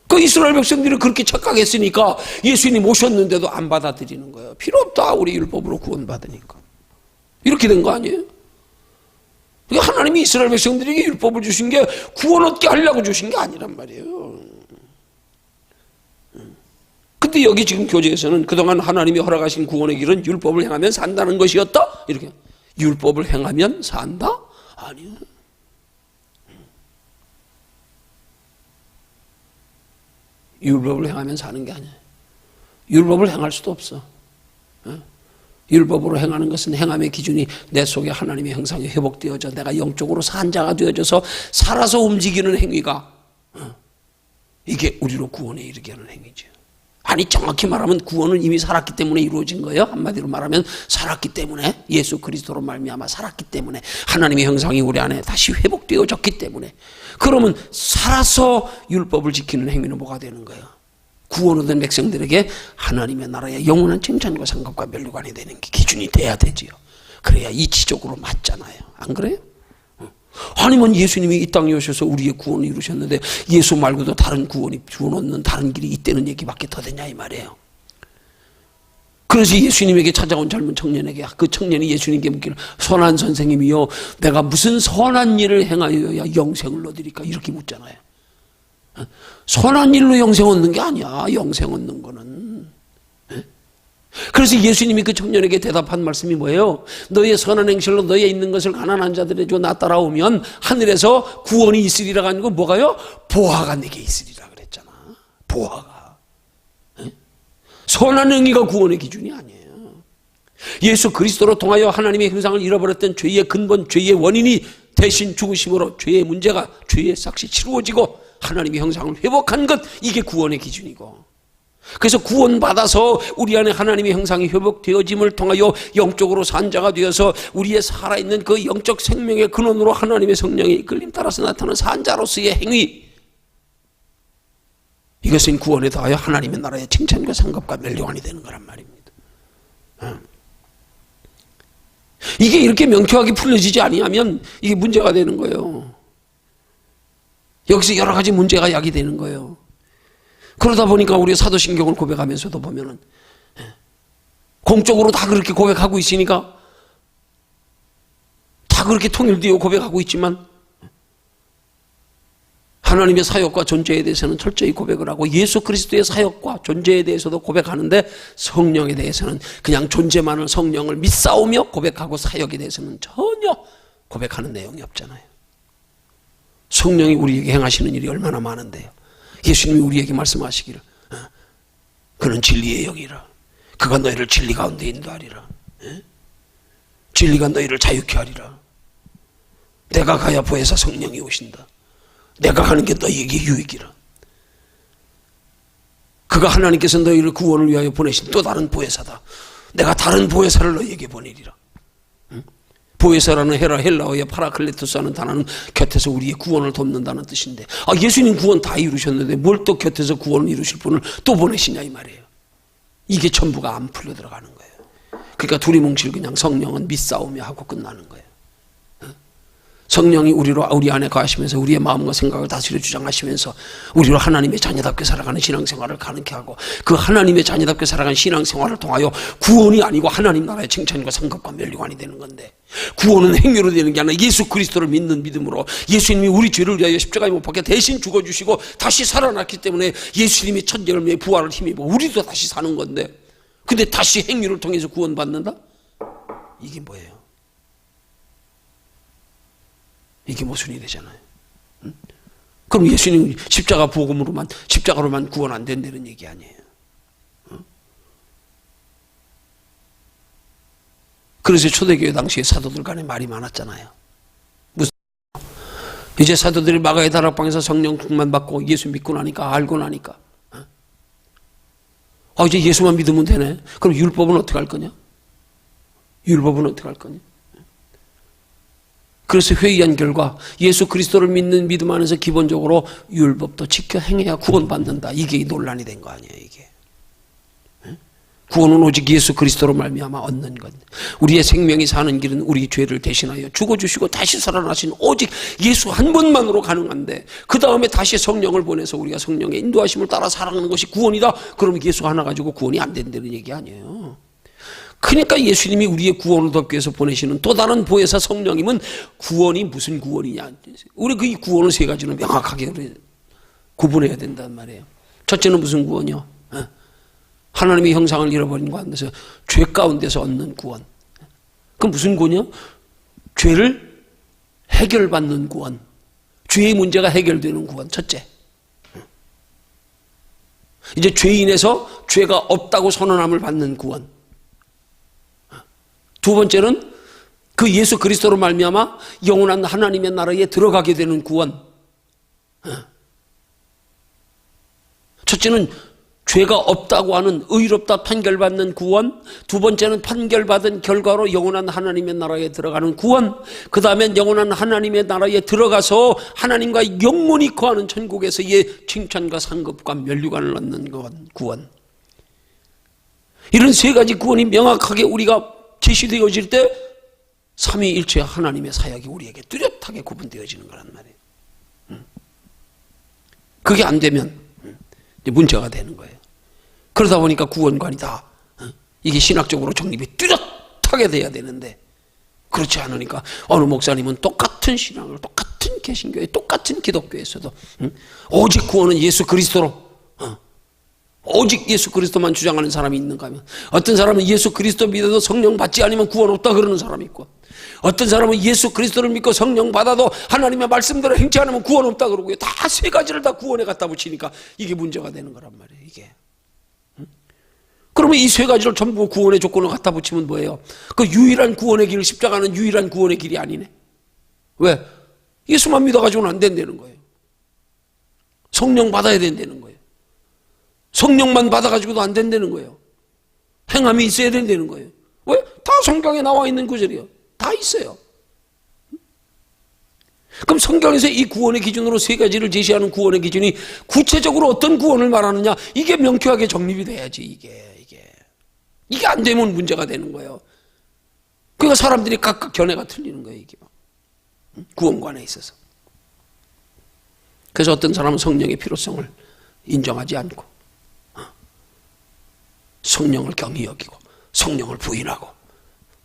그 이스라엘 백성들이 그렇게 착각했으니까 예수님 오셨는데도 안 받아들이는 거예요. 필요 없다. 우리 율법으로 구원받으니까. 이렇게 된 거 아니에요? 그러니까 하나님이 이스라엘 백성들에게 율법을 주신 게 구원 얻게 하려고 주신 게 아니란 말이에요. 근데 여기 지금 교재에서는 그동안 하나님이 허락하신 구원의 길은 율법을 행하면 산다는 것이었다. 이렇게. 율법을 행하면 산다? 아니요. 율법을 행하면 사는 게 아니에요. 율법을 행할 수도 없어. 율법으로 행하는 것은 행함의 기준이 내 속에 하나님의 형상이 회복되어져 내가 영적으로 산 자가 되어져서 살아서 움직이는 행위가 이게 우리로 구원에 이르게 하는 행위죠. 아니 정확히 말하면 구원은 이미 살았기 때문에 이루어진 거예요. 한마디로 말하면 살았기 때문에 예수 그리스도로 말미암아 살았기 때문에 하나님의 형상이 우리 안에 다시 회복되어졌기 때문에 그러면 살아서 율법을 지키는 행위는 뭐가 되는 거예요? 구원 얻은 백성들에게 하나님의 나라의 영원한 칭찬과 상급과 멸류관이 되는 게 기준이 돼야 되지요. 그래야 이치적으로 맞잖아요. 안 그래요? 아니면 예수님이 이 땅에 오셔서 우리의 구원을 이루셨는데 예수 말고도 다른 구원 얻는 다른 길이 있다는 얘기밖에 더 되냐 이 말이에요. 그래서 예수님에게 찾아온 젊은 청년에게 그 청년이 예수님께 묻기를 선한 선생님이요 내가 무슨 선한 일을 행하여야 영생을 얻으리까 이렇게 묻잖아요. 선한 일로 영생 얻는 게 아니야. 영생 얻는 거는. 그래서 예수님이 그 청년에게 대답한 말씀이 뭐예요? 너의 선한 행실로 너에 있는 것을 가난한 자들에게 줘 나 따라오면 하늘에서 구원이 있으리라가 아니고 뭐가요? 보화가 내게 있으리라 그랬잖아. 보화가. 선한 행위가 구원의 기준이 아니에요. 예수 그리스도로 통하여 하나님의 형상을 잃어버렸던 죄의 근본, 죄의 원인이 대신 죽으심으로 죄의 문제가 죄의 삭시 치루어지고 하나님의 형상을 회복한 것 이게 구원의 기준이고 그래서 구원받아서 우리 안에 하나님의 형상이 회복되어짐을 통하여 영적으로 산 자가 되어서 우리의 살아있는 그 영적 생명의 근원으로 하나님의 성령의 이끌림 따라서 나타나는 산 자로서의 행위 이것은 구원에 더하여 하나님의 나라의 칭찬과 상급과 멸류관이 되는 거란 말입니다. 이게 이렇게 명쾌하게 풀려지지 아니하면 이게 문제가 되는 거예요. 여기서 여러 가지 문제가 야기되는 거예요. 그러다 보니까 우리 사도신경을 고백하면서도 보면은 공적으로 다 그렇게 고백하고 있으니까 다 그렇게 통일되어 고백하고 있지만 하나님의 사역과 존재에 대해서는 철저히 고백을 하고 예수 그리스도의 사역과 존재에 대해서도 고백하는데 성령에 대해서는 그냥 존재만을 성령을 믿사오며 고백하고 사역에 대해서는 전혀 고백하는 내용이 없잖아요. 성령이 우리에게 행하시는 일이 얼마나 많은데요. 예수님이 우리에게 말씀하시기를 그는 진리의 영이라 그가 너희를 진리 가운데 인도하리라 진리가 너희를 자유케 하리라 내가 가야 보혜사 성령이 오신다 내가 가는 게 너희에게 유익이라 그가 하나님께서 너희를 구원을 위하여 보내신 또 다른 보혜사다 내가 다른 보혜사를 너희에게 보내리라 보혜사라는 헬라어의 파라클레토스라는 단어는 곁에서 우리의 구원을 돕는다는 뜻인데 예수님 구원 다 이루셨는데 뭘 또 곁에서 구원을 이루실 분을 또 보내시냐 이 말이에요. 이게 전부가 안 풀려 들어가는 거예요. 그러니까 둘이 뭉칠 그냥 성령은 믿사오며 하고 끝나는 거예요. 성령이 우리 안에 거하시면서 우리의 마음과 생각을 다스려 주장하시면서 우리로 하나님의 자녀답게 살아가는 신앙생활을 가능케 하고 그 하나님의 자녀답게 살아가는 신앙생활을 통하여 구원이 아니고 하나님 나라의 칭찬과 상급과 멸류관이 되는 건데 구원은 행위로 되는 게 아니라 예수 그리스도를 믿는 믿음으로 예수님이 우리 죄를 위하여 십자가에 못 박혀 대신 죽어주시고 다시 살아났기 때문에 예수님이 첫 열매의 부활을 힘입어 우리도 다시 사는 건데 근데 다시 행위를 통해서 구원받는다? 이게 뭐예요? 이게 모순이 되잖아요. 그럼 예수님 십자가 복음으로만 십자가로만 구원 안 된다는 얘기 아니에요. 그래서 초대교회 당시에 사도들 간에 말이 많았잖아요. 무슨 이제 사도들이 마가의 다락방에서 성령 충만 받고 예수 믿고 나니까 알고 나니까 이제 예수만 믿으면 되네. 그럼 율법은 어떻게 할 거냐? 율법은 어떻게 할 거냐? 그래서 회의한 결과 예수 그리스도를 믿는 믿음 안에서 기본적으로 율법도 지켜 행해야 구원받는다. 이게 논란이 된 거 아니에요. 이게 구원은 오직 예수 그리스도로 말미암아 얻는 것. 우리의 생명이 사는 길은 우리 죄를 대신하여 죽어주시고 다시 살아나신 오직 예수 한 분만으로 가능한데 그 다음에 다시 성령을 보내서 우리가 성령의 인도하심을 따라 살아가는 것이 구원이다. 그러면 예수 하나 가지고 구원이 안 된다는 얘기 아니에요. 그러니까 예수님이 우리의 구원을 돕기 위해서 보내시는 또 다른 보혜사 성령님은 구원이 무슨 구원이냐. 우리 그 구원을 세 가지는 명확하게 구분해야 된단 말이에요. 첫째는 무슨 구원이요? 하나님의 형상을 잃어버린 가운데서 죄 가운데서 얻는 구원. 그 무슨 구원이야? 죄를 해결받는 구원. 죄의 문제가 해결되는 구원. 첫째. 이제 죄인에서 죄가 없다고 선언함을 받는 구원. 두 번째는 그 예수 그리스도로 말미암아 영원한 하나님의 나라에 들어가게 되는 구원. 첫째는 죄가 없다고 하는 의롭다 판결받는 구원, 두 번째는 판결받은 결과로 영원한 하나님의 나라에 들어가는 구원, 그 다음엔 영원한 하나님의 나라에 들어가서 하나님과 영원히 거하는 천국에서의 칭찬과 상급과 면류관을 얻는 구원. 이런 세 가지 구원이 명확하게 우리가 제시되어질 때 삼위일체 하나님의 사역이 우리에게 뚜렷하게 구분되어지는 거란 말이에요. 그게 안 되면 문제가 되는 거예요. 그러다 보니까 구원관이 다 이게 신학적으로 정립이 뚜렷하게 돼야 되는데 그렇지 않으니까 어느 목사님은 똑같은 신앙을 똑같은 개신교회 똑같은 기독교에서도 오직 구원은 예수 그리스도로 오직 예수 그리스도만 주장하는 사람이 있는가 하면 어떤 사람은 예수 그리스도 믿어도 성령 받지 않으면 구원 없다 그러는 사람이 있고 어떤 사람은 예수 그리스도를 믿고 성령 받아도 하나님의 말씀대로 행치 않으면 구원 없다 그러고요. 다 세 가지를 다 구원에 갖다 붙이니까 이게 문제가 되는 거란 말이에요. 이게. 그러면 이 세 가지를 전부 구원의 조건을 갖다 붙이면 뭐예요? 그 유일한 구원의 길, 십자가는 유일한 구원의 길이 아니네. 왜? 예수만 믿어가지고는 안 된다는 거예요. 성령 받아야 된다는 거예요. 성령만 받아가지고도 안 된다는 거예요. 행함이 있어야 된다는 거예요. 왜? 다 성경에 나와 있는 구절이에요. 다 있어요. 그럼 성경에서 이 구원의 기준으로 세 가지를 제시하는 구원의 기준이 구체적으로 어떤 구원을 말하느냐? 이게 명쾌하게 정립이 돼야지. 이게 안 되면 문제가 되는 거예요. 그러니까 사람들이 각각 견해가 틀리는 거예요. 이게 구원관에 있어서. 그래서 어떤 사람은 성령의 필요성을 인정하지 않고 성령을 경히 여기고 성령을 부인하고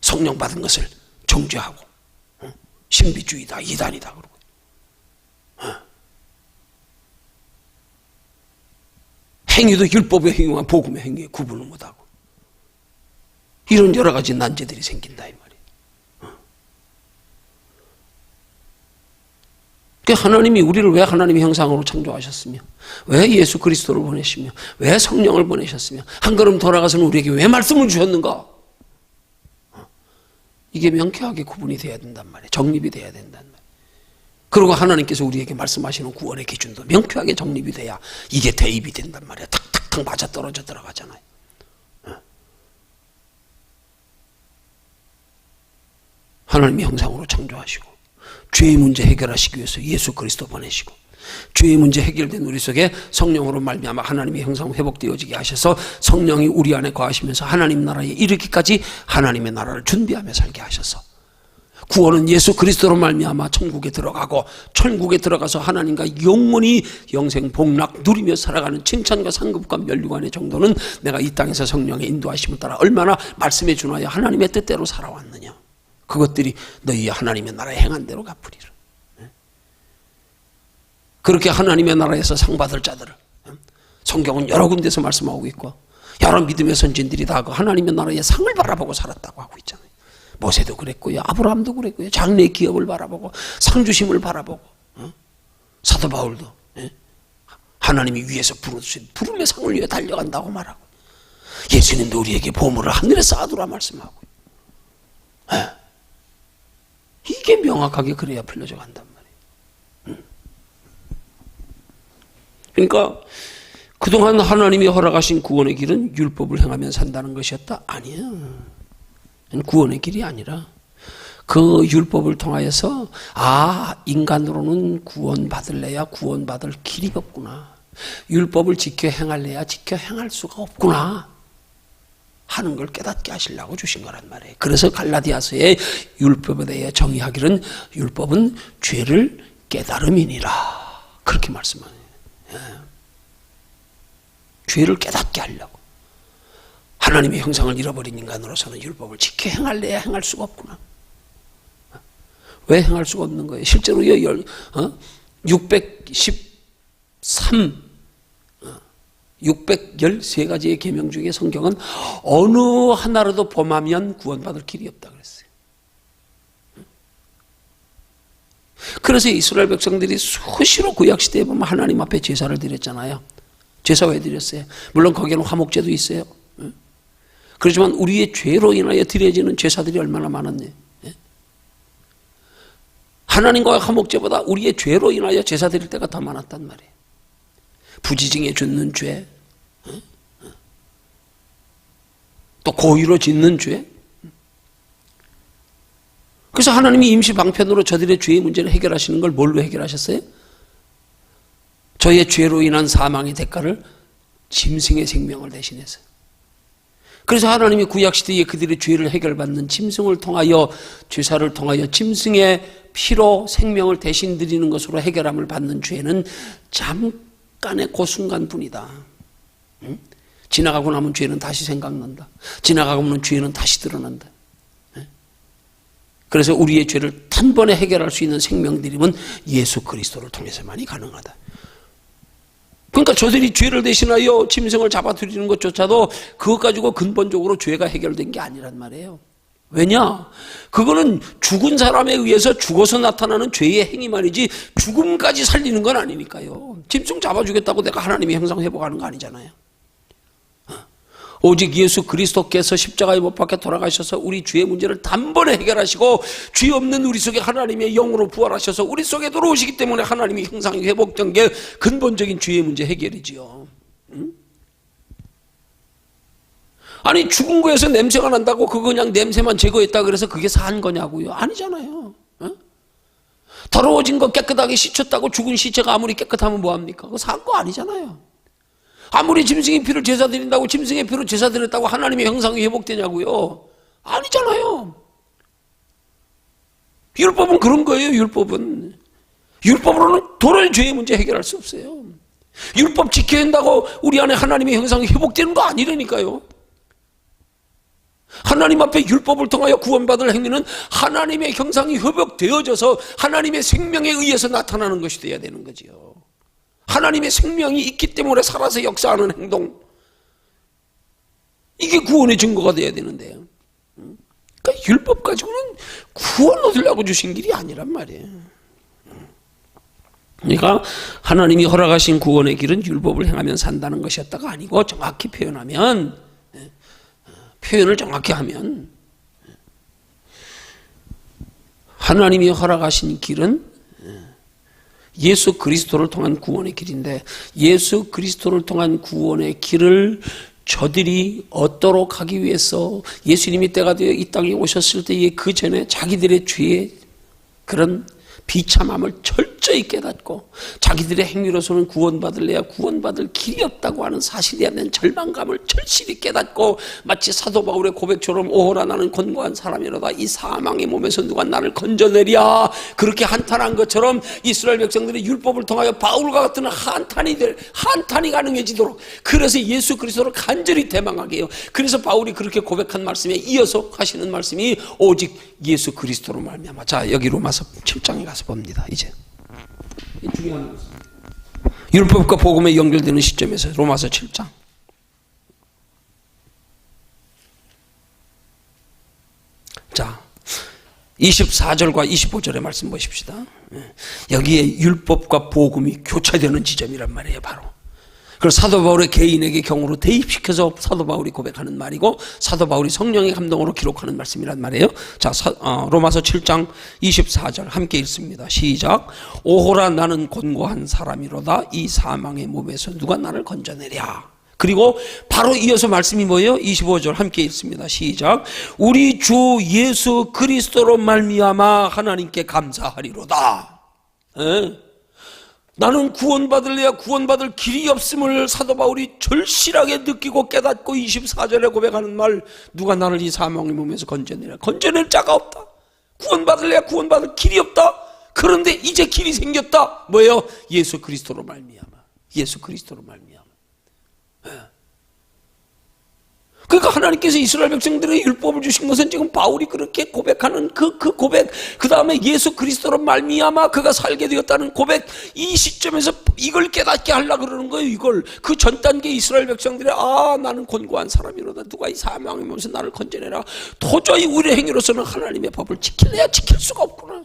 성령 받은 것을 정죄하고 신비주의다, 이단이다 그러고 행위도 율법의 행위와 복음의 행위에 구분을 못하고 이런 여러 가지 난제들이 생긴다 이 말이에요. 그러니까 하나님이 우리를 왜 하나님의 형상으로 창조하셨으며 왜 예수 그리스도를 보내시며 왜 성령을 보내셨으며 한 걸음 돌아가서는 우리에게 왜 말씀을 주셨는가? 이게 명쾌하게 구분이 돼야 된단 말이에요. 정립이 돼야 된단 말이에요. 그리고 하나님께서 우리에게 말씀하시는 구원의 기준도 명쾌하게 정립이 돼야 이게 대입이 된단 말이에요. 탁탁탁 맞아떨어져 들어가잖아요. 하나님의 형상으로 창조하시고 죄의 문제 해결하시기 위해서 예수 그리스도 보내시고 죄의 문제 해결된 우리 속에 성령으로 말미암아 하나님의 형상 회복되어지게 하셔서 성령이 우리 안에 거하시면서 하나님 나라에 이르기까지 하나님의 나라를 준비하며 살게 하셔서 구원은 예수 그리스도로 말미암아 천국에 들어가고 천국에 들어가서 하나님과 영원히 영생 복락 누리며 살아가는 칭찬과 상급과 면류관의 정도는 내가 이 땅에서 성령의 인도하심을 따라 얼마나 말씀에 준하여 하나님의 뜻대로 살아왔느냐. 그것들이 너희 하나님의 나라에 행한 대로 갚으리라. 그렇게 하나님의 나라에서 상 받을 자들을 성경은 여러 군데서 말씀하고 있고 여러 믿음의 선진들이 다 그 하나님의 나라의 상을 바라보고 살았다고 하고 있잖아요. 모세도 그랬고요. 아브라함도 그랬고요. 장래의 기업을 바라보고 상주심을 바라보고 사도 바울도 하나님이 위에서 부르신 부름의 상을 위해 달려간다고 말하고 예수님도 우리에게 보물을 하늘에 쌓아두라 말씀하고 이게 명확하게 그래야 풀려져 간단 말이에요. 그러니까 그동안 하나님이 허락하신 구원의 길은 율법을 행하며 산다는 것이었다? 아니에요. 구원의 길이 아니라 그 율법을 통하여서 인간으로는 구원받을래야 구원받을 길이 없구나. 율법을 지켜 행할래야 지켜 행할 수가 없구나 하는 걸 깨닫게 하시려고 주신 거란 말이에요. 그래서 갈라디아서의 율법에 대해 정의하기는 율법은 죄를 깨달음이니라 그렇게 말씀하네요. 죄를 깨닫게 하려고. 하나님의 형상을 잃어버린 인간으로서는 율법을 지켜 행할래야 행할 수가 없구나. 왜 행할 수가 없는 거예요? 실제로요, 613 613가지의 계명 중에 성경은 어느 하나라도 범하면 구원받을 길이 없다 그랬어요. 그래서 이스라엘 백성들이 수시로 구약시대에 보면 하나님 앞에 제사를 드렸잖아요. 제사 왜 드렸어요? 물론 거기에는 화목제도 있어요. 그렇지만 우리의 죄로 인하여 드려지는 제사들이 얼마나 많았냐. 하나님과의 화목제보다 우리의 죄로 인하여 제사 드릴 때가 더 많았단 말이에요. 부지중에 짓는 죄, 또 고의로 짓는 죄. 그래서 하나님이 임시 방편으로 저들의 죄의 문제를 해결하시는 걸 뭘로 해결하셨어요? 저의 죄로 인한 사망의 대가를 짐승의 생명을 대신해서. 그래서 하나님이 구약시대에 그들의 죄를 해결받는 짐승을 통하여, 제사를 통하여 짐승의 피로 생명을 대신 드리는 것으로 해결함을 받는 죄는 잠깐의 그 순간뿐이다. 지나가고 나면 죄는 다시 생각난다. 지나가고 나면 죄는 다시 드러난다. 그래서 우리의 죄를 단번에 해결할 수 있는 생명드림은 예수 그리스도를 통해서만이 가능하다. 그러니까 저들이 죄를 대신하여 짐승을 잡아들이는 것조차도 그것 가지고 근본적으로 죄가 해결된 게 아니란 말이에요. 왜냐? 그거는 죽은 사람에 의해서 죽어서 나타나는 죄의 행위 말이지 죽음까지 살리는 건 아니니까요. 짐승 잡아주겠다고 내가 하나님의 형상 회복하는 거 아니잖아요. 오직 예수 그리스도께서 십자가에 못 박혀 돌아가셔서 우리 죄의 문제를 단번에 해결하시고 죄 없는 우리 속에 하나님의 영으로 부활하셔서 우리 속에 들어오시기 때문에 하나님의 형상이 회복된 게 근본적인 죄의 문제 해결이지요. 아니 죽은 거에서 냄새가 난다고 그거 그냥 냄새만 제거했다 그래서 그게 산 거냐고요? 아니잖아요. 더러워진 거 깨끗하게 씻었다고 죽은 시체가 아무리 깨끗하면 뭐합니까? 그거 산 거 아니잖아요. 아무리 짐승의 피를 제사 드린다고 짐승의 피로 제사 드렸다고 하나님의 형상이 회복되냐고요? 아니잖아요. 율법은 그런 거예요. 율법으로는 도저히 죄의 문제 해결할 수 없어요. 율법 지켜야 한다고 우리 안에 하나님의 형상이 회복되는 거 아니라니까요. 하나님 앞에 율법을 통하여 구원받을 행위는 하나님의 형상이 회복되어져서 하나님의 생명에 의해서 나타나는 것이 되어야 되는 거지요. 하나님의 생명이 있기 때문에 살아서 역사하는 행동, 이게 구원의 증거가 되어야 되는데요. 그러니까 율법 가지고는 구원 얻으려고 주신 길이 아니란 말이에요. 그러니까 하나님이 허락하신 구원의 길은 율법을 행하면 산다는 것이었다가 아니고, 정확히 표현하면, 표현을 정확히 하면 하나님이 허락하신 길은 예수 그리스도를 통한 구원의 길인데, 예수 그리스도를 통한 구원의 길을 저들이 얻도록 하기 위해서 예수님이 때가 되어 이 땅에 오셨을 때에 그 전에 자기들의 죄의 그런 비참함을 철저히 깨닫고 자기들의 행위로서는 구원받을래야 구원받을 길이 없다고 하는 사실에 대한 절망감을 절실히 깨닫고, 마치 사도 바울의 고백처럼 오호라 나는 권고한 사람이로다 이 사망의 몸에서 누가 나를 건져내랴, 그렇게 한탄한 것처럼 이스라엘 백성들이 율법을 통하여 바울과 같은 한탄이 가능해지도록, 그래서 예수 그리스도를 간절히 대망하게 해요. 그래서 바울이 그렇게 고백한 말씀에 이어서 하시는 말씀이 오직 예수 그리스도로 말미암아. 자, 여기 로마서 7장에 가서 봅니다. 이제 중요한 것은 율법과 복음에 연결되는 시점에서 로마서 7장. 자, 24절과 25절의 말씀 보십시다. 여기에 율법과 복음이 교차되는 지점이란 말이에요. 바로 그래서 사도 바울의 개인에게 경우로 대입시켜서 사도 바울이 고백하는 말이고, 사도 바울이 성령의 감동으로 기록하는 말씀이란 말이에요. 자, 로마서 7장 24절 함께 읽습니다. 시작. 오호라 나는 곤고한 사람이로다 이 사망의 몸에서 누가 나를 건져내랴. 그리고 바로 이어서 말씀이 뭐예요? 25절 함께 읽습니다. 시작. 우리 주 예수 그리스도로 말미암아 하나님께 감사하리로다. 나는 구원받을래야 구원받을 길이 없음을 사도 바울이 절실하게 느끼고 깨닫고 24절에 고백하는 말, 누가 나를 이 사망의 몸에서 건져내랴. 건져낼 자가 없다. 구원받을래야 구원받을 길이 없다. 그런데 이제 길이 생겼다. 뭐예요? 예수 그리스도로 말미암아. 예수 그리스도로 말미암아. 그러니까 하나님께서 이스라엘 백성들에게 율법을 주신 것은 지금 바울이 그렇게 고백하는 그 고백, 그 다음에 예수 그리스도로 말미암아 그가 살게 되었다는 고백, 이 시점에서 이걸 깨닫게 하려고 그러는 거예요. 이걸 그 전 단계 이스라엘 백성들이 나는 곤고한 사람이로다, 누가 이 사망의 몸에서 나를 건져내라. 도저히 우리의 행위로서는 하나님의 법을 지킬래야 지킬 수가 없구나.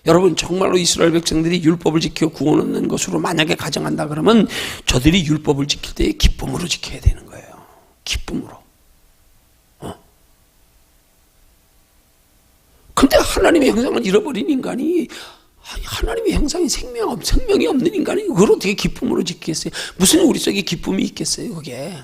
여러분, 정말로 이스라엘 백성들이 율법을 지켜 구원 얻는 것으로 만약에 가정한다 그러면 저들이 율법을 지킬 때 기쁨으로 지켜야 되는 거예요. 기쁨으로. 근데 하나님의 형상을 잃어버린 인간이, 하나님의 형상이 생명이 없는 인간이 그걸 어떻게 기쁨으로 지키겠어요? 무슨 우리 속에 기쁨이 있겠어요, 그게?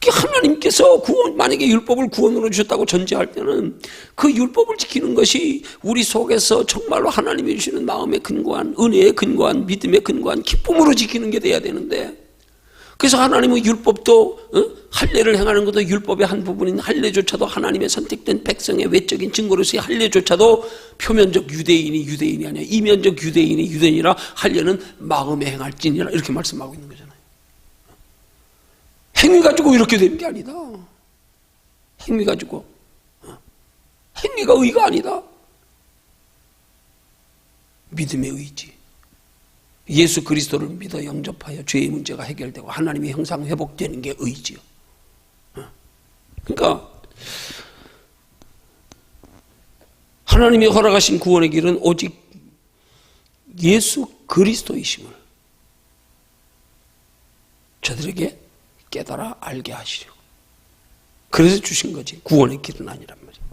하나님께서 만약에 율법을 구원으로 주셨다고 전제할 때는 그 율법을 지키는 것이 우리 속에서 정말로 하나님이 주시는 마음에 근거한, 은혜에 근거한, 믿음에 근거한 기쁨으로 지키는 게 돼야 되는데, 그래서 하나님은 율법도 할례를 행하는 것도 율법의 한 부분인 할례조차도 하나님의 선택된 백성의 외적인 증거로서의 할례조차도 표면적 유대인이 아니라 이면적 유대인이 유대인이라 할례는 마음에 행할지니라 이렇게 말씀하고 있는 거잖아요. 행위 가지고 이렇게 되는 게 아니다. 행위 가지고. 행위가 의가 아니다. 믿음의 의지. 예수 그리스도를 믿어 영접하여 죄의 문제가 해결되고 하나님의 형상 회복되는 게 의지요. 그러니까 하나님이 허락하신 구원의 길은 오직 예수 그리스도이심을 저들에게 깨달아 알게 하시려고. 그래서 주신 거지. 구원의 길은 아니란 말이에요.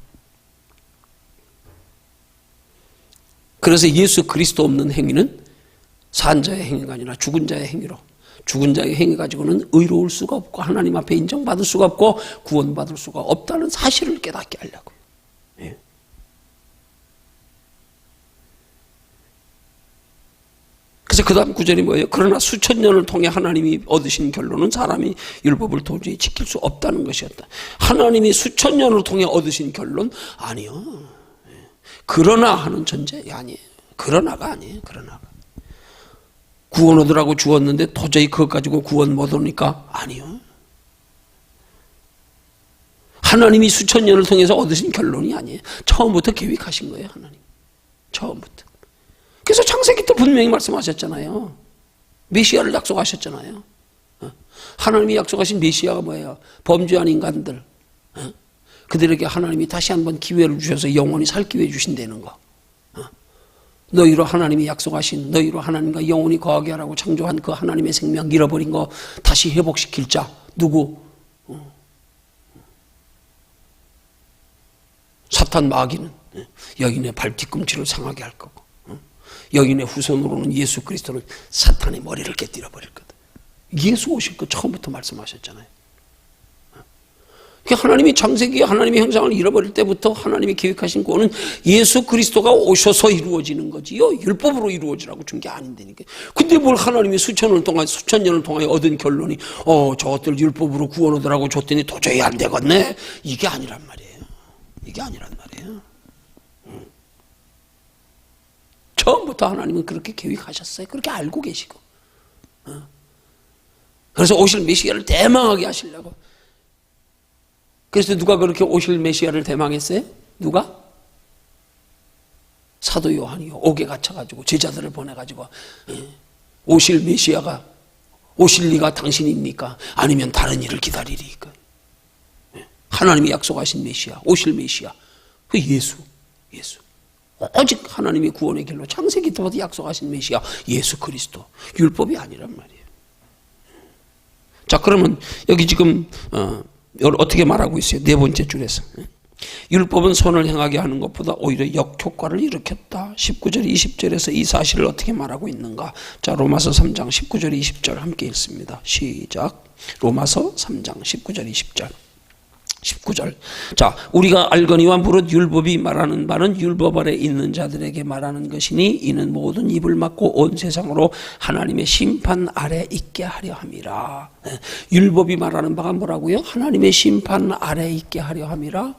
그래서 예수 그리스도 없는 행위는 산 자의 행위가 아니라 죽은 자의 행위로, 죽은 자의 행위 가지고는 의로울 수가 없고 하나님 앞에 인정받을 수가 없고 구원받을 수가 없다는 사실을 깨닫게 하려고요. 예. 그래서 그 다음 구절이 뭐예요? 그러나 수천 년을 통해 하나님이 얻으신 결론은 사람이 율법을 도저히 지킬 수 없다는 것이었다. 하나님이 수천 년을 통해 얻으신 결론? 아니요. 그러나 하는 전제? 아니에요. 그러나가 아니에요. 그러나가. 구원 얻으라고 주었는데 도저히 그것 가지고 구원 못 오니까? 아니요. 하나님이 수천 년을 통해서 얻으신 결론이 아니에요. 처음부터 계획하신 거예요. 하나님. 처음부터. 그래서 창세기 때 분명히 말씀하셨잖아요. 메시아를 약속하셨잖아요. 하나님이 약속하신 메시아가 뭐예요? 범죄한 인간들, 그들에게 하나님이 다시 한번 기회를 주셔서 영원히 살 기회 주신다는 거. 너희로 하나님이 약속하신, 너희로 하나님과 영원히 거하게 하라고 창조한 그 하나님의 생명 잃어버린 거 다시 회복시킬 자. 누구? 사탄 마귀는 여인의 발 뒤꿈치를 상하게 할 거고, 여인의 후손으로는 예수 그리스도는 사탄의 머리를 깨뜨려 버릴 거다. 예수 오실 거 처음부터 말씀하셨잖아요. 하나님이 창세기에 하나님의 형상을 잃어버릴 때부터 하나님이 계획하신 구원은 예수 그리스도가 오셔서 이루어지는 거지요. 율법으로 이루어지라고 준 게 아닌데니까. 근데 뭘 하나님이 수천 년을 통하여 얻은 결론이 저것들 율법으로 구원 얻으라고 줬더니 도저히 안 되겠네. 이게 아니란 말이에요. 이게 아니란 말이에요. 처음부터 하나님은 그렇게 계획하셨어요. 그렇게 알고 계시고. 그래서 오실 메시아를 대망하게 하시려고. 그래서 누가 그렇게 오실 메시아를 대망했어요? 누가? 사도 요한이요. 옥에 갇혀가지고 제자들을 보내가지고 오실 메시아가 오실 리가 당신입니까? 아니면 다른 일을 기다리리까? 하나님이 약속하신 메시아, 오실 메시아, 그 예수. 오직 하나님의 구원의 길로 창세기 때부터 약속하신 메시아 예수 그리스도. 율법이 아니란 말이에요. 자, 그러면 여기 지금 어떻게 말하고 있어요? 네 번째 줄에서. 율법은 선을 행하게 하는 것보다 오히려 역효과를 일으켰다. 19절 20절에서 이 사실을 어떻게 말하고 있는가? 자, 로마서 3장 19절 20절 함께 읽습니다. 시작. 로마서 3장 19절 20절. 19절. 자, 우리가 알거니와 무릇 율법이 말하는 바는 율법 아래 있는 자들에게 말하는 것이니 이는 모든 입을 막고 온 세상으로 하나님의 심판 아래 있게 하려 함이라. 율법이 말하는 바가 뭐라고요? 하나님의 심판 아래 있게 하려 함이라.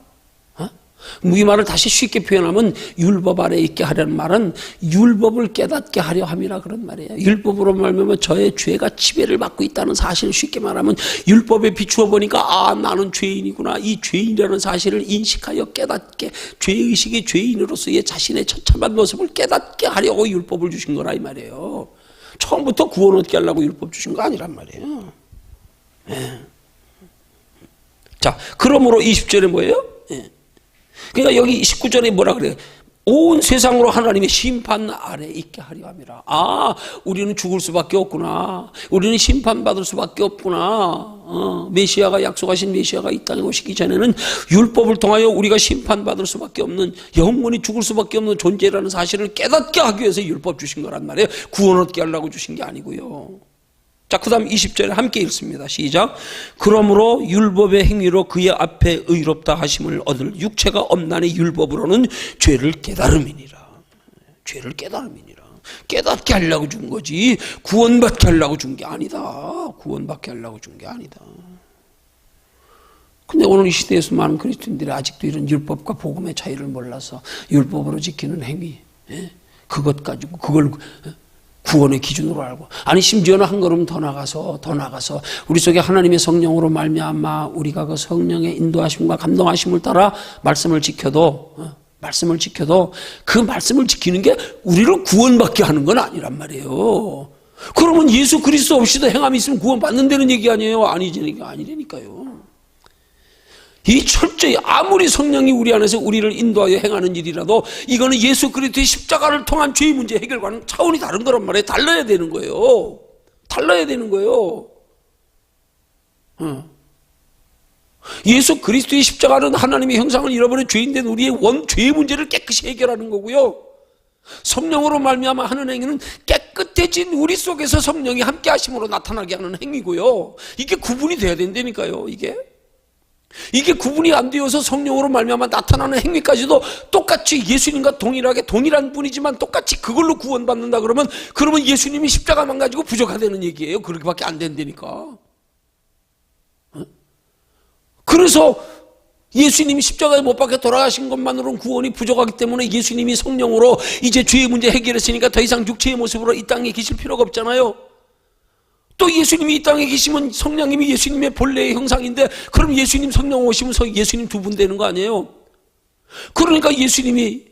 이 말을 다시 쉽게 표현하면 율법 아래 있게 하려는 말은 율법을 깨닫게 하려 함이라 그런 말이에요. 율법으로 말하면 저의 죄가 지배를 받고 있다는 사실을 쉽게 말하면 율법에 비추어 보니까 나는 죄인이구나. 이 죄인이라는 사실을 인식하여 깨닫게 죄의식의 죄인으로서의 자신의 처참한 모습을 깨닫게 하려고 율법을 주신 거라 이 말이에요. 처음부터 구원 얻게 하려고 율법 주신 거 아니란 말이에요. 네. 자, 그러므로 20절에 뭐예요? 네. 그러니까 여기 19절에 뭐라 그래요? 온 세상으로 하나님의 심판 아래 있게 하려 함이라. 우리는 죽을 수밖에 없구나. 우리는 심판받을 수밖에 없구나. 메시아가 약속하신 메시아가 이 땅에 오시기 전에는 율법을 통하여 우리가 심판받을 수밖에 없는, 영원히 죽을 수밖에 없는 존재라는 사실을 깨닫게 하기 위해서 율법 주신 거란 말이에요. 구원 얻게 하려고 주신 게 아니고요. 자, 그 다음 20절에 함께 읽습니다. 시작. 그러므로 율법의 행위로 그의 앞에 의롭다 하심을 얻을 육체가 없나니 율법으로는 죄를 깨달음이니라. 죄를 깨달음이니라. 깨닫게 하려고 준 거지 구원받게 하려고 준 게 아니다. 구원받게 하려고 준 게 아니다. 근데 오늘 이 시대에서 많은 그리스도인들이 아직도 이런 율법과 복음의 차이를 몰라서 율법으로 지키는 행위, 그것 가지고 그걸 구원의 기준으로 알고, 아니 심지어는 한 걸음 더 나가서 우리 속에 하나님의 성령으로 말미암아 우리가 그 성령의 인도하심과 감동하심을 따라 말씀을 지켜도 그 말씀을 지키는 게 우리를 구원받게 하는 건 아니란 말이에요. 그러면 예수 그리스도 없이도 행함이 있으면 구원받는다는 얘기 아니에요? 아니라니까요. 이 철저히 아무리 성령이 우리 안에서 우리를 인도하여 행하는 일이라도 이거는 예수 그리스도의 십자가를 통한 죄의 문제 해결과는 차원이 다른 거란 말이에요. 달라야 되는 거예요. 예수 그리스도의 십자가는 하나님의 형상을 잃어버린 죄인된 우리의 죄의 문제를 깨끗이 해결하는 거고요. 성령으로 말미암아 하는 행위는 깨끗해진 우리 속에서 성령이 함께 하심으로 나타나게 하는 행위고요. 이게 구분이 돼야 된다니까요. 이게 구분이 안 되어서 성령으로 말미암아 나타나는 행위까지도 똑같이 예수님과 동일한 분이지만 똑같이 그걸로 구원받는다 그러면 예수님이 십자가만 가지고 부족하다는 얘기예요. 그렇게밖에 안 된다니까. 그래서 예수님이 십자가에 못 박혀 돌아가신 것만으로는 구원이 부족하기 때문에 예수님이 성령으로 이제 죄의 문제 해결했으니까 더 이상 육체의 모습으로 이 땅에 계실 필요가 없잖아요. 또 예수님이 이 땅에 계시면 성령님이 예수님의 본래의 형상인데 그럼 예수님 성령 오시면 예수님 두 분 되는 거 아니에요? 그러니까 예수님이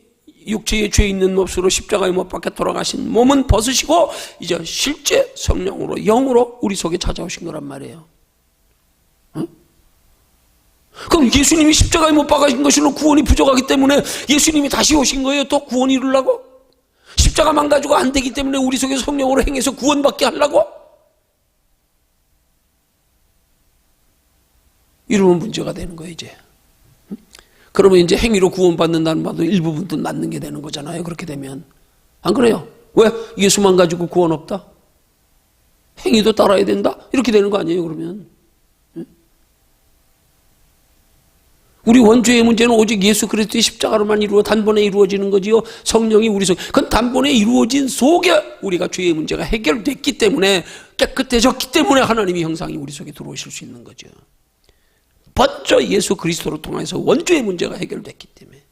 육체의 죄 있는 몹으로 십자가에 못 박혀 돌아가신 몸은 벗으시고 이제 실제 성령으로 영으로 우리 속에 찾아오신 거란 말이에요. 응? 그럼 예수님이 십자가에 못 박으신 것으로 구원이 부족하기 때문에 예수님이 다시 오신 거예요? 또 구원 이루려고? 십자가만 가지고 안 되기 때문에 우리 속에 성령으로 행해서 구원받게 하려고? 이러면 문제가 되는 거예요, 이제. 그러면 이제 행위로 구원받는다는 말도 일부분도 낫는 게 되는 거잖아요, 그렇게 되면. 안 그래요? 왜? 예수만 가지고 구원 없다? 행위도 따라야 된다? 이렇게 되는 거 아니에요, 그러면. 우리 원죄의 문제는 오직 예수 그리스도의 십자가로만 단번에 이루어지는 거지요. 성령이 우리 속에, 그건 단번에 이루어진 속에 우리가 죄의 문제가 해결됐기 때문에, 깨끗해졌기 때문에 하나님의 형상이 우리 속에 들어오실 수 있는 거죠. 먼저 예수 그리스도를 통해서 원죄의 문제가 해결됐기 때문에.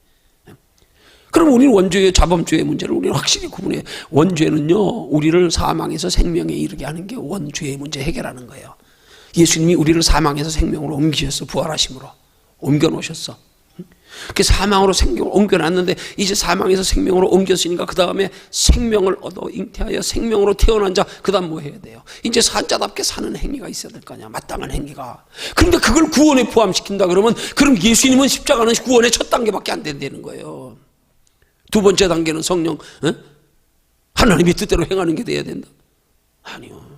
그럼 우리는 원죄의 자범죄의 문제를 우리는 확실히 구분해요. 원죄는요, 우리를 사망에서 생명에 이르게 하는 게 원죄의 문제 해결하는 거예요. 예수님이 우리를 사망에서 생명으로 옮기셨어. 부활하심으로 옮겨놓으셨어. 그 사망으로 생명을 옮겨놨는데 이제 사망에서 생명으로 옮겼으니까 그 다음에 생명을 얻어 잉태하여 생명으로 태어난 자, 그 다음 뭐 해야 돼요? 이제 산자답게 사는 행위가 있어야 될 거 아니야, 마땅한 행위가. 그런데 그걸 구원에 포함시킨다 그러면 그럼 예수님은 십자가는 구원의 첫 단계밖에 안 된다는 거예요. 두 번째 단계는 성령, 하나님의 뜻대로 행하는 게 돼야 된다? 아니요.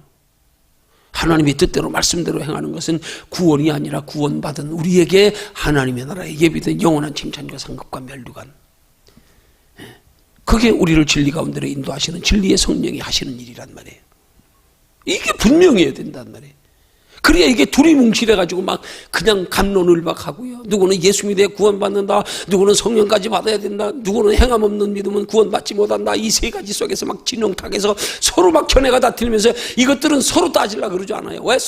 하나님의 뜻대로 말씀대로 행하는 것은 구원이 아니라 구원받은 우리에게 하나님의 나라에 예비된 영원한 칭찬과 상급과 면류관, 그게 우리를 진리 가운데로 인도하시는 진리의 성령이 하시는 일이란 말이에요. 이게 분명해야 된단 말이에요. 그래야 이게 두리뭉실해가지고 막 그냥 갑론을박하고요. 누구는 예수 믿어야 구원받는다, 누구는 성령까지 받아야 된다, 누구는 행함 없는 믿음은 구원받지 못한다. 이 세 가지 속에서 막 진영탁해서 서로 막 견해가 다투면서 이것들은 서로 따지려고 그러지 않아요. 왜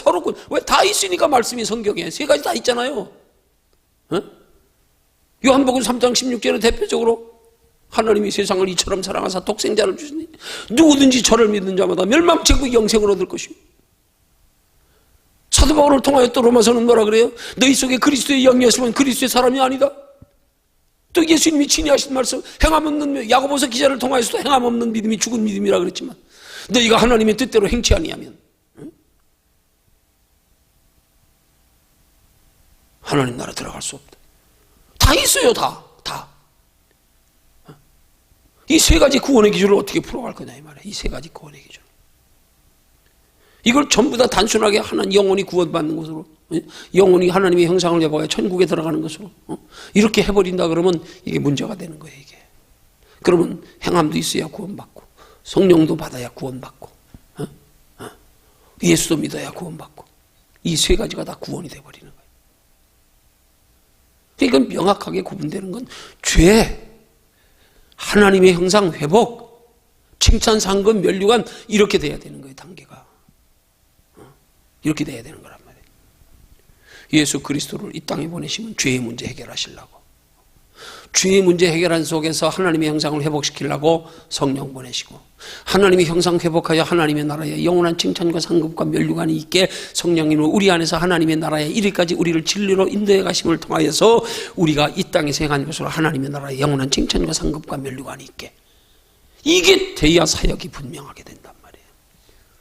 다 있으니까 말씀이 성경에 세 가지 다 있잖아요. 요한복음 3장 16절에 대표적으로 하나님이 세상을 이처럼 사랑하사 독생자를 주시니 누구든지 저를 믿는 자마다 멸망치 않고 영생을 얻을 것이요. 사도 바울을 통하여 또 로마서는 뭐라 그래요? 너희 속에 그리스도의 영이 있으면 그리스도의 사람이 아니다. 또 예수님이 친히 하신 말씀, 행함 없는, 야고보서 기자를 통하여서도 행함 없는 믿음이 죽은 믿음이라 그랬지만 너희가 하나님의 뜻대로 행치 아니하면 하나님 나라 들어갈 수 없다. 다 있어요. 다. 이 세 가지 구원의 기준을 어떻게 풀어갈 거냐 이 말이에요. 이 세 가지 구원의 기준. 이걸 전부 다 단순하게 하나님 영혼이 구원받는 것으로, 영혼이 하나님의 형상을 입어야 천국에 들어가는 것으로 이렇게 해버린다 그러면 이게 문제가 되는 거예요. 이게. 그러면 행함도 있어야 구원받고 성령도 받아야 구원받고 예수도 믿어야 구원받고 이 세 가지가 다 구원이 돼버리는 거예요. 이건 명확하게 구분되는 건 죄, 하나님의 형상 회복, 칭찬, 상급, 면류관 이렇게 돼야 되는 거예요. 단계가 이렇게 돼야 되는 거란 말이에요. 예수 그리스도를 이 땅에 보내시면 죄의 문제 해결하시려고, 죄의 문제 해결한 속에서 하나님의 형상을 회복시키려고 성령 보내시고, 하나님의 형상 회복하여 하나님의 나라에 영원한 칭찬과 상급과 면류관이 있게 성령님은 우리 안에서 하나님의 나라에 이르기까지 우리를 진리로 인도해 가심을 통하여서 우리가 이 땅에서 행한 것으로 하나님의 나라에 영원한 칭찬과 상급과 면류관이 있게, 이게 돼야 사역이 분명하게 된단 말이에요.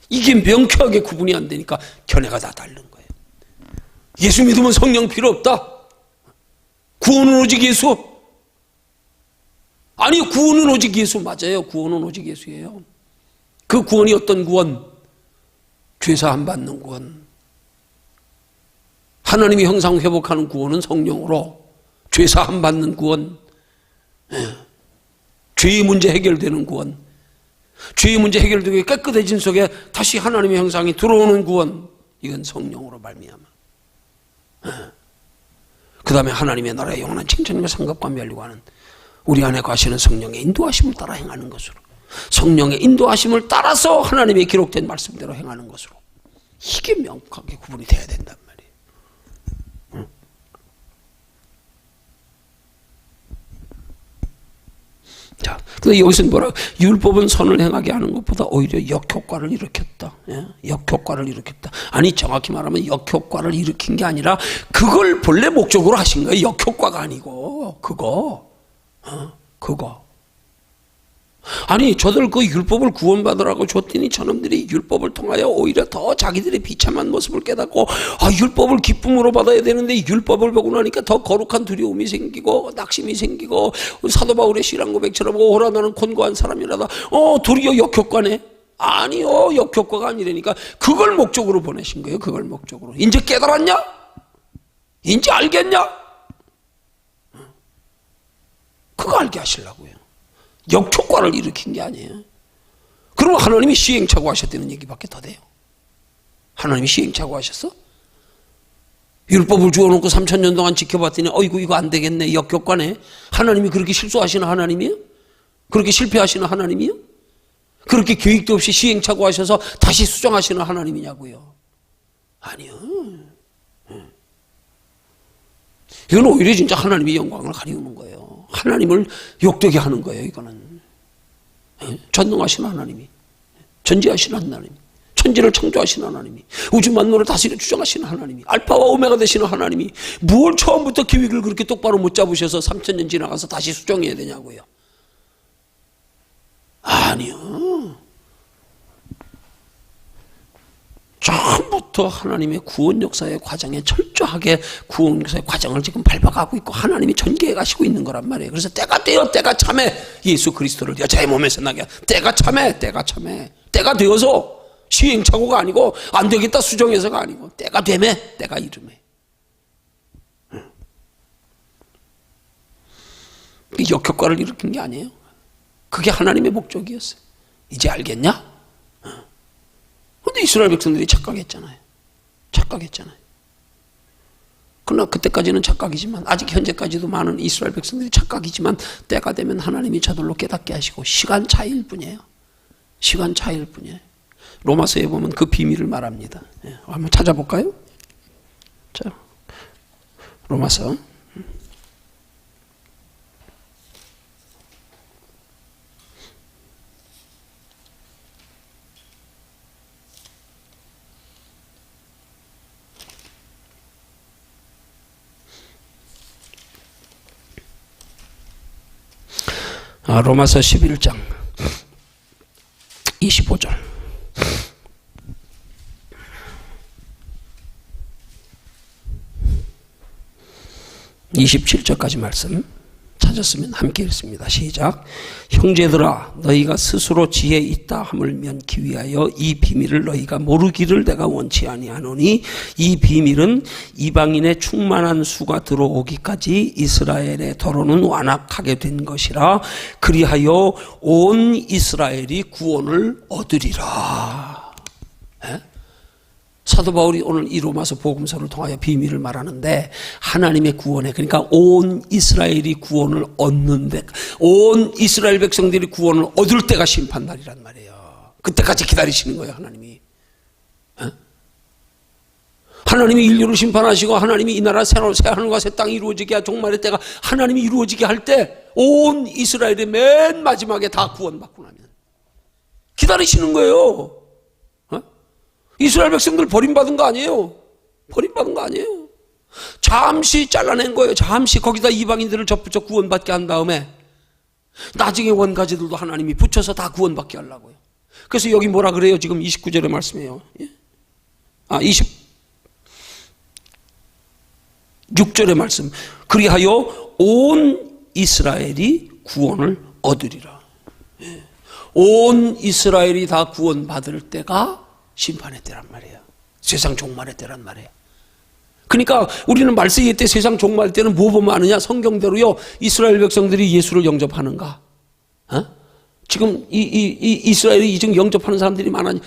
이게 명쾌하게 구분이 안 되니까 견해가 다 다른 거예요. 예수 믿으면 성령 필요 없다. 구원은 오직 예수. 아니, 구원은 오직 예수 맞아요. 구원은 오직 예수예요. 그 구원이 어떤 구원? 죄사함 받는 구원. 하나님의 형상 회복하는 구원은 성령으로, 죄사함 받는 구원, 죄의 문제 해결되는 구원, 죄의 문제 해결되고 깨끗해진 속에 다시 하나님의 형상이 들어오는 구원, 이건 성령으로 말미암아. 그 다음에 하나님의 나라의 영원한 칭찬과 상급과 면류관은 우리 안에 가시는 성령의 인도하심을 따라 행하는 것으로, 성령의 인도하심을 따라서 하나님의 기록된 말씀대로 행하는 것으로, 이게 명확하게 구분이 돼야 된단 말이에요. 자, 근데 여기서는 뭐라고? 율법은 선을 행하게 하는 것보다 오히려 역효과를 일으켰다. 역효과를 일으켰다. 아니, 정확히 말하면 역효과를 일으킨 게 아니라 그걸 본래 목적으로 하신 거예요. 역효과가 아니고 그거. 아니, 저들 그 율법을 구원받으라고 줬더니 저놈들이 율법을 통하여 오히려 더 자기들의 비참한 모습을 깨닫고, 율법을 기쁨으로 받아야 되는데 율법을 보고 나니까 더 거룩한 두려움이 생기고 낙심이 생기고, 사도 바울의 신앙 고백처럼 오라 나는 곤고한 사람이라다. 도리어 역효과네. 아니요, 역효과가 아니라니까. 그걸 목적으로 보내신 거예요. 그걸 목적으로. 이제 깨달았냐? 이제 알겠냐? 그거 알게 하시려고요. 역효과를 일으킨 게 아니에요. 그러면 하나님이 시행착오 하셨다는 얘기밖에 더 돼요. 하나님이 시행착오 하셨어? 율법을 주어놓고 3000년 동안 지켜봤더니 어이구 이거 안 되겠네, 역효과네. 하나님이 그렇게 실수하시는 하나님이에요? 그렇게 실패하시는 하나님이에요? 그렇게 계획도 없이 시행착오 하셔서 다시 수정하시는 하나님이냐고요? 아니요. 이건 오히려 진짜 하나님의 영광을 가리우는 거예요. 하나님을 욕되게 하는 거예요. 이거는 전능하신 하나님이, 전지하신 하나님이, 천지를 창조하신 하나님이, 우주 만물을 다스려 주장하시는 하나님이, 알파와 오메가 되시는 하나님이 뭘 처음부터 계획을 그렇게 똑바로 못 잡으셔서 3000년 지나가서 다시 수정해야 되냐고요? 아니요. 처음부터 하나님의 구원 역사의 과정에 철저하게 구원 역사의 과정을 지금 밟아가고 있고 하나님이 전개해 가시고 있는 거란 말이에요. 그래서 때가 되어 때가 참해 예수 그리스도를 여자의 몸에서 나게 때가 참해, 때가 참해, 때가 되어서 시행착오가 아니고 안 되겠다 수정해서가 아니고 때가 되매, 때가 이름에. 역효과를 일으킨 게 아니에요. 그게 하나님의 목적이었어요. 이제 알겠냐? 근데 이스라엘 백성들이 착각했잖아요. 그러나 그때까지는 착각이지만, 아직 현재까지도 많은 이스라엘 백성들이 착각이지만 때가 되면 하나님이 저들로 깨닫게 하시고 시간 차이일 뿐이에요. 시간 차이일 뿐이에요. 로마서에 보면 그 비밀을 말합니다. 한번 찾아볼까요? 자, 로마서 로마서 11장 25절. 27절까지 말씀 찾았으면 함께 읽습니다. 시작. 형제들아, 너희가 스스로 지혜 있다 함을 면기 위하여 이 비밀을 너희가 모르기를 내가 원치 아니하노니, 이 비밀은 이방인의 충만한 수가 들어오기까지 이스라엘의 도로는 완악하게 된 것이라. 그리하여 온 이스라엘이 구원을 얻으리라. 에? 사도 바울이 오늘 이 로마서 복음서를 통하여 비밀을 말하는데, 하나님의 구원에, 그러니까 온 이스라엘이 구원을 얻는데, 온 이스라엘 백성들이 구원을 얻을 때가 심판날이란 말이에요. 그때까지 기다리시는 거예요, 하나님이. 에? 하나님이 인류를 심판하시고 하나님이 이 나라 새 하늘과 새 땅이 이루어지게 할 종말의 때가 하나님이 이루어지게 할 때, 온 이스라엘의 맨 마지막에 다 구원받고 나면 기다리시는 거예요. 이스라엘 백성들 버림받은 거 아니에요. 버림받은 거 아니에요. 잠시 잘라낸 거예요. 잠시 거기다 이방인들을 접붙여 구원받게 한 다음에 나중에 원가지들도 하나님이 붙여서 다 구원받게 하려고요. 그래서 여기 뭐라 그래요? 지금 29절의 말씀이에요. 26절의 말씀. 그리하여 온 이스라엘이 구원을 얻으리라. 온 이스라엘이 다 구원받을 때가 심판의 때란 말이에요. 세상 종말의 때란 말이에요. 그러니까 우리는 말세기 때 세상 종말 때는 뭐 보면 아느냐? 성경대로요, 이스라엘 백성들이 예수를 영접하는가? 지금 이스라엘이 지금 영접하는 사람들이 많아니,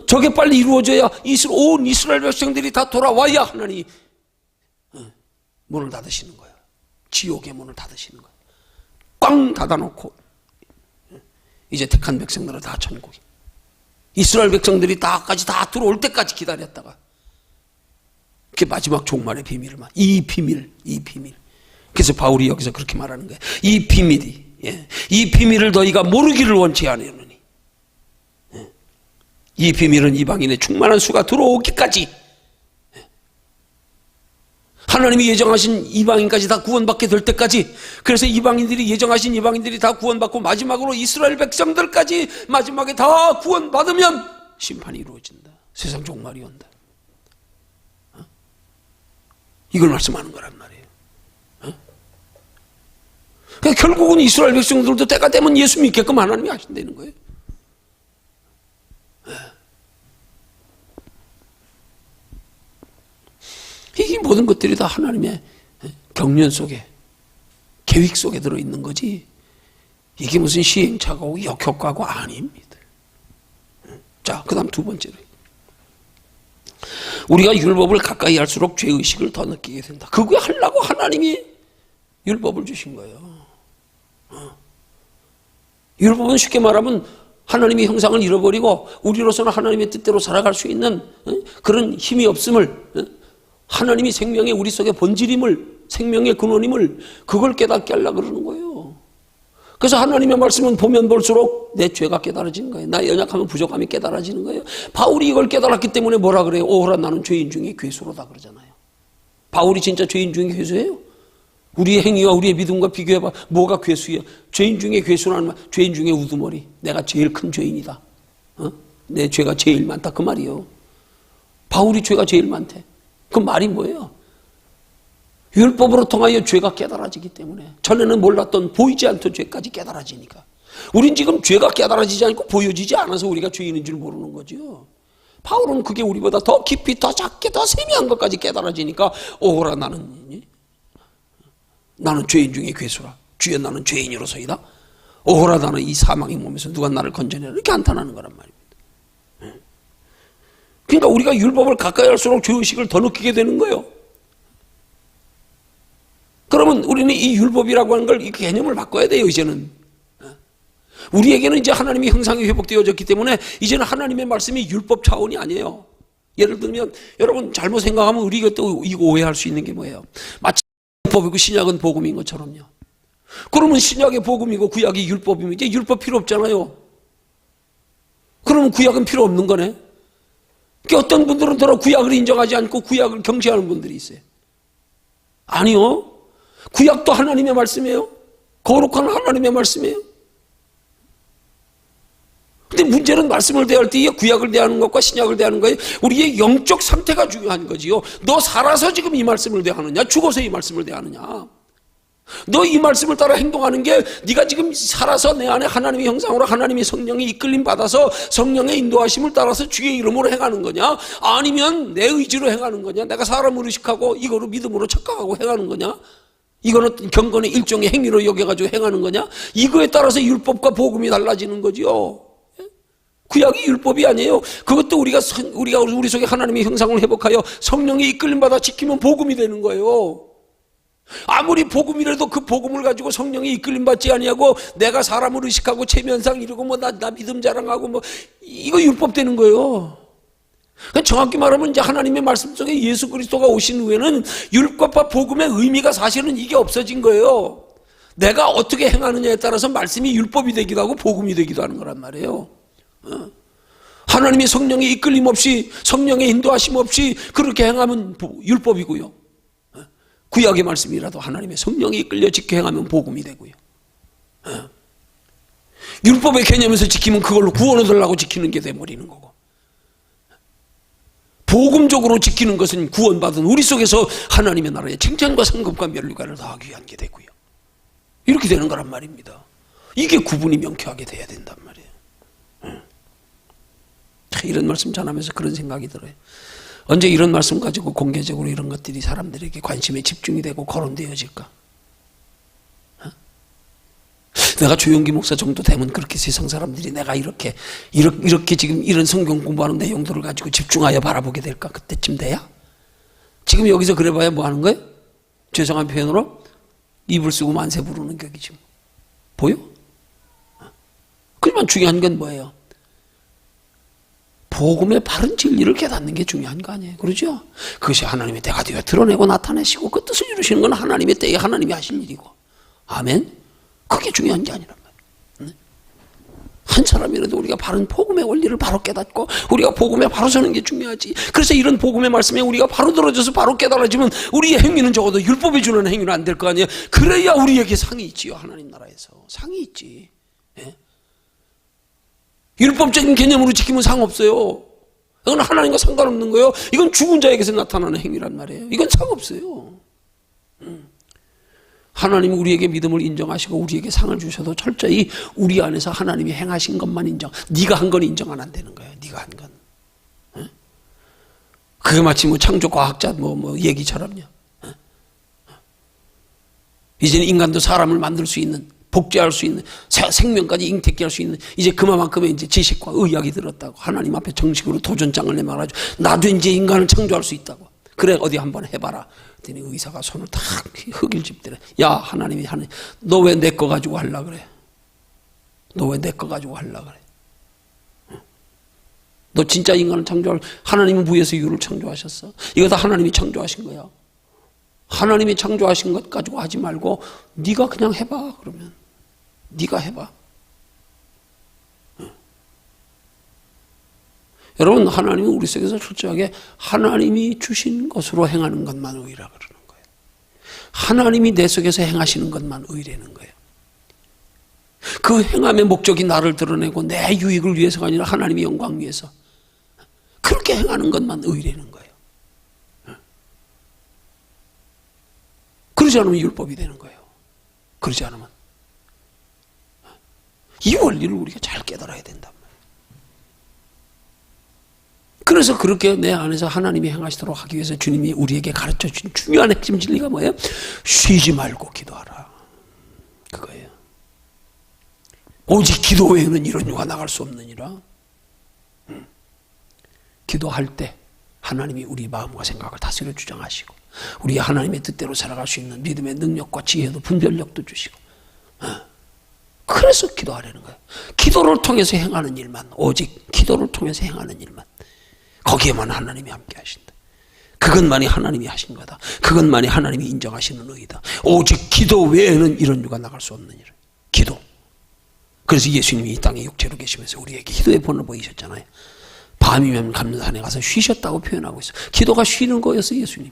저게 빨리 이루어져야 온 이스라엘 백성들이 다 돌아와야 하나님이 문을 닫으시는 거예요. 지옥의 문을 닫으시는 거예요. 꽝 닫아놓고 이제 택한 백성들은 다 천국이, 이스라엘 백성들이 다까지 다 들어올 때까지 기다렸다가, 그게 마지막 종말의 비밀을 말. 이 비밀. 그래서 바울이 여기서 그렇게 말하는 거예요. 이 비밀이, 이 비밀을 너희가 모르기를 원치 아니하노니, 이 비밀은 이방인의 충만한 수가 들어오기까지, 하나님이 예정하신 이방인까지 다 구원받게 될 때까지, 그래서 이방인들이 예정하신 이방인들이 다 구원받고 마지막으로 이스라엘 백성들까지 마지막에 다 구원받으면 심판이 이루어진다. 세상 종말이 온다. 이걸 말씀하는 거란 말이에요. 그러니까 결국은 이스라엘 백성들도 때가 되면 예수 믿게끔 하나님이 하신다는 거예요. 이게 모든 것들이 다 하나님의 경륜 속에, 계획 속에 들어있는 거지, 이게 무슨 시행착오고 역효과고 아닙니다. 자, 그 다음 두 번째로, 우리가 율법을 가까이 할수록 죄의식을 더 느끼게 된다. 그거 하려고 하나님이 율법을 주신 거예요. 율법은 쉽게 말하면 하나님의 형상을 잃어버리고 우리로서는 하나님의 뜻대로 살아갈 수 있는 그런 힘이 없음을, 하나님이 생명의 우리 속에 본질임을, 생명의 근원임을, 그걸 깨닫게 하려고 그러는 거예요. 그래서 하나님의 말씀은 보면 볼수록 내 죄가 깨달아지는 거예요. 나의 연약함은 부족함이 깨달아지는 거예요. 바울이 이걸 깨달았기 때문에 뭐라 그래요? 오호라 나는 죄인 중에 괴수로다 그러잖아요. 바울이 진짜 죄인 중에 괴수예요? 우리의 행위와 우리의 믿음과 비교해봐. 뭐가 괴수예요? 죄인 중에 괴수라는 말, 죄인 중에 우두머리. 내가 제일 큰 죄인이다. 내 죄가 제일 많다 그 말이에요. 바울이 죄가 제일 많대. 그 말이 뭐예요? 율법으로 통하여 죄가 깨달아지기 때문에, 전에는 몰랐던 보이지 않던 죄까지 깨달아지니까. 우린 지금 죄가 깨달아지지 않고 보여지지 않아서 우리가 죄인인 줄 모르는 거죠. 바울은 그게 우리보다 더 깊이, 더 작게, 더 세미한 것까지 깨달아지니까, 오호라 나는 죄인 중에 괴수라. 주여 나는 죄인으로서이다. 오호라 나는 이 사망의 몸에서 누가 나를 건져내라. 이렇게 한탄하는 거란 말입니다. 그러니까 우리가 율법을 가까이 할수록 죄의식을 더 느끼게 되는 거예요. 그러면 우리는 이 율법이라고 하는 걸, 이 개념을 바꿔야 돼요, 이제는. 우리에게는 이제 하나님의 형상이 회복되어졌기 때문에 이제는 하나님의 말씀이 율법 차원이 아니에요. 예를 들면, 여러분 잘못 생각하면 우리가 또 이거 오해할 수 있는 게 뭐예요? 마치 율법이고 신약은 복음인 것처럼요. 그러면 신약이 복음이고 구약이 율법이면 이제 율법 필요 없잖아요. 그러면 구약은 필요 없는 거네. 어떤 분들은 더러 구약을 인정하지 않고 구약을 경시하는 분들이 있어요. 아니요. 구약도 하나님의 말씀이에요. 거룩한 하나님의 말씀이에요. 근데 문제는 말씀을 대할 때 구약을 대하는 것과 신약을 대하는 거예요. 우리의 영적 상태가 중요한 거지요. 너 살아서 지금 이 말씀을 대하느냐, 죽어서 이 말씀을 대하느냐. 너 이 말씀을 따라 행동하는 게 네가 지금 살아서 내 안에 하나님의 형상으로 하나님의 성령이 이끌림 받아서 성령의 인도하심을 따라서 주의 이름으로 행하는 거냐, 아니면 내 의지로 행하는 거냐, 내가 사람을 의식하고 이거로 믿음으로 착각하고 행하는 거냐, 이거는 경건의 일종의 행위로 여겨가지고 행하는 거냐, 이거에 따라서 율법과 복음이 달라지는 거지요. 구약이 율법이 아니에요. 그것도 우리가 우리 속에 하나님의 형상을 회복하여 성령의 이끌림 받아 지키면 복음이 되는 거예요. 아무리 복음이라도 그 복음을 가지고 성령의 이끌림 받지 아니하고 내가 사람을 의식하고 체면상 이러고 뭐 나 믿음 자랑하고 뭐 이거 율법 되는 거예요. 정확히 말하면 이제 하나님의 말씀 속에 예수 그리스도가 오신 후에는 율법과 복음의 의미가 사실은 이게 없어진 거예요. 내가 어떻게 행하느냐에 따라서 말씀이 율법이 되기도 하고 복음이 되기도 하는 거란 말이에요. 하나님의 성령의 이끌림 없이 성령의 인도하심 없이 그렇게 행하면 율법이고요. 구약의 말씀이라도 하나님의 성령이 이끌려 지켜 행하면 복음이 되고요. 율법의 개념에서 지키면 그걸로 구원 얻으려고 지키는 게 돼버리는 거고, 복음적으로 지키는 것은 구원받은 우리 속에서 하나님의 나라의 칭찬과 상급과 면류관을 더하기 위한 게 되고요. 이렇게 되는 거란 말입니다. 이게 구분이 명쾌하게 돼야 된단 말이에요. 이런 말씀 전하면서 그런 생각이 들어요. 언제 이런 말씀 가지고 공개적으로 이런 것들이 사람들에게 관심에 집중이 되고 거론되어질까? 내가 조용기 목사 정도 되면 그렇게 세상 사람들이 내가 이렇게 지금 이런 성경 공부하는 내용들을 가지고 집중하여 바라보게 될까? 그때쯤 돼야? 지금 여기서 그래봐야 뭐 하는 거예요? 죄송한 표현으로 입을 쓰고 만세 부르는 격이지. 보여? 그러면 중요한 건 뭐예요? 복음의 바른 진리를 깨닫는 게 중요한 거 아니에요? 그러죠? 그것이 하나님의 때가 되어 드러내고 나타내시고 그 뜻을 이루시는 건 하나님의 때에 하나님이 하실 일이고, 아멘? 그게 중요한 게 아니란 말이에요. 한 사람이라도 우리가 바른 복음의 원리를 바로 깨닫고 우리가 복음에 바로 서는 게 중요하지. 그래서 이런 복음의 말씀에 우리가 바로 들어져서 바로 깨달아지면 우리의 행위는 적어도 율법이 주는 행위는 안 될 거 아니에요? 그래야 우리에게 상이 있지요. 하나님 나라에서 상이 있지. 예? 율법적인 개념으로 지키면 상없어요. 이건 하나님과 상관없는 거예요. 이건 죽은 자에게서 나타나는 행위란 말이에요. 이건 상없어요. 하나님이 우리에게 믿음을 인정하시고 우리에게 상을 주셔도 철저히 우리 안에서 하나님이 행하신 것만 인정. 네가 한 건 인정은 안 되는 거예요. 네가 한 건. 그게 마치 뭐 창조과학자 뭐 얘기처럼요. 이제는 인간도 사람을 만들 수 있는, 복제할 수 있는, 생명까지 잉태케 할 수 있는 이제 그만큼의 이제 지식과 의학이 들었다고 하나님 앞에 정식으로 도전장을 내밀어가지고 나도 이제 인간을 창조할 수 있다고. 그래 어디 한번 해봐라. 그랬더니 의사가 손을 탁 흙을 짚더래. 야 하나님이 너 왜 내 거 가지고 하려 그래? 너 왜 내 거 가지고 하려 그래? 너 진짜 인간을 창조할, 하나님은 무에서 유를 창조하셨어. 이거 다 하나님이 창조하신 거야. 하나님이 창조하신 것 가지고 하지 말고 네가 그냥 해봐. 그러면 네가 해봐. 여러분, 하나님은 우리 속에서 철저하게 하나님이 주신 것으로 행하는 것만 의라 그러는 거예요. 하나님이 내 속에서 행하시는 것만 의라는 거예요. 그 행함의 목적이 나를 드러내고 내 유익을 위해서가 아니라 하나님의 영광 위해서 그렇게 행하는 것만 의라는 거예요. 그러지 않으면 율법이 되는 거예요. 그러지 않으면. 이 원리를 우리가 잘 깨달아야 된단 말이에요. 그래서 그렇게 내 안에서 하나님이 행하시도록 하기 위해서 주님이 우리에게 가르쳐 주신 중요한 핵심 진리가 뭐예요? 쉬지 말고 기도하라. 그거예요. 오직 기도 외에는 이런 유가 나갈 수 없느니라. 기도할 때 하나님이 우리 마음과 생각을 다스려 주장하시고 우리 하나님의 뜻대로 살아갈 수 있는 믿음의 능력과 지혜도 분별력도 주시고, 그래서 기도하라는 거예요. 기도를 통해서 행하는 일만, 오직 기도를 통해서 행하는 일만, 거기에만 하나님이 함께 하신다. 그것만이 하나님이 하신 거다. 그것만이 하나님이 인정하시는 의다. 오직 기도 외에는 이런 유가 나갈 수 없는 일. 기도. 그래서 예수님이 이 땅에 육체로 계시면서 우리에게 기도의 본을 보이셨잖아요. 밤이면 감람산에 가서 쉬셨다고 표현하고 있어요. 기도가 쉬는 거였어요. 예수님이.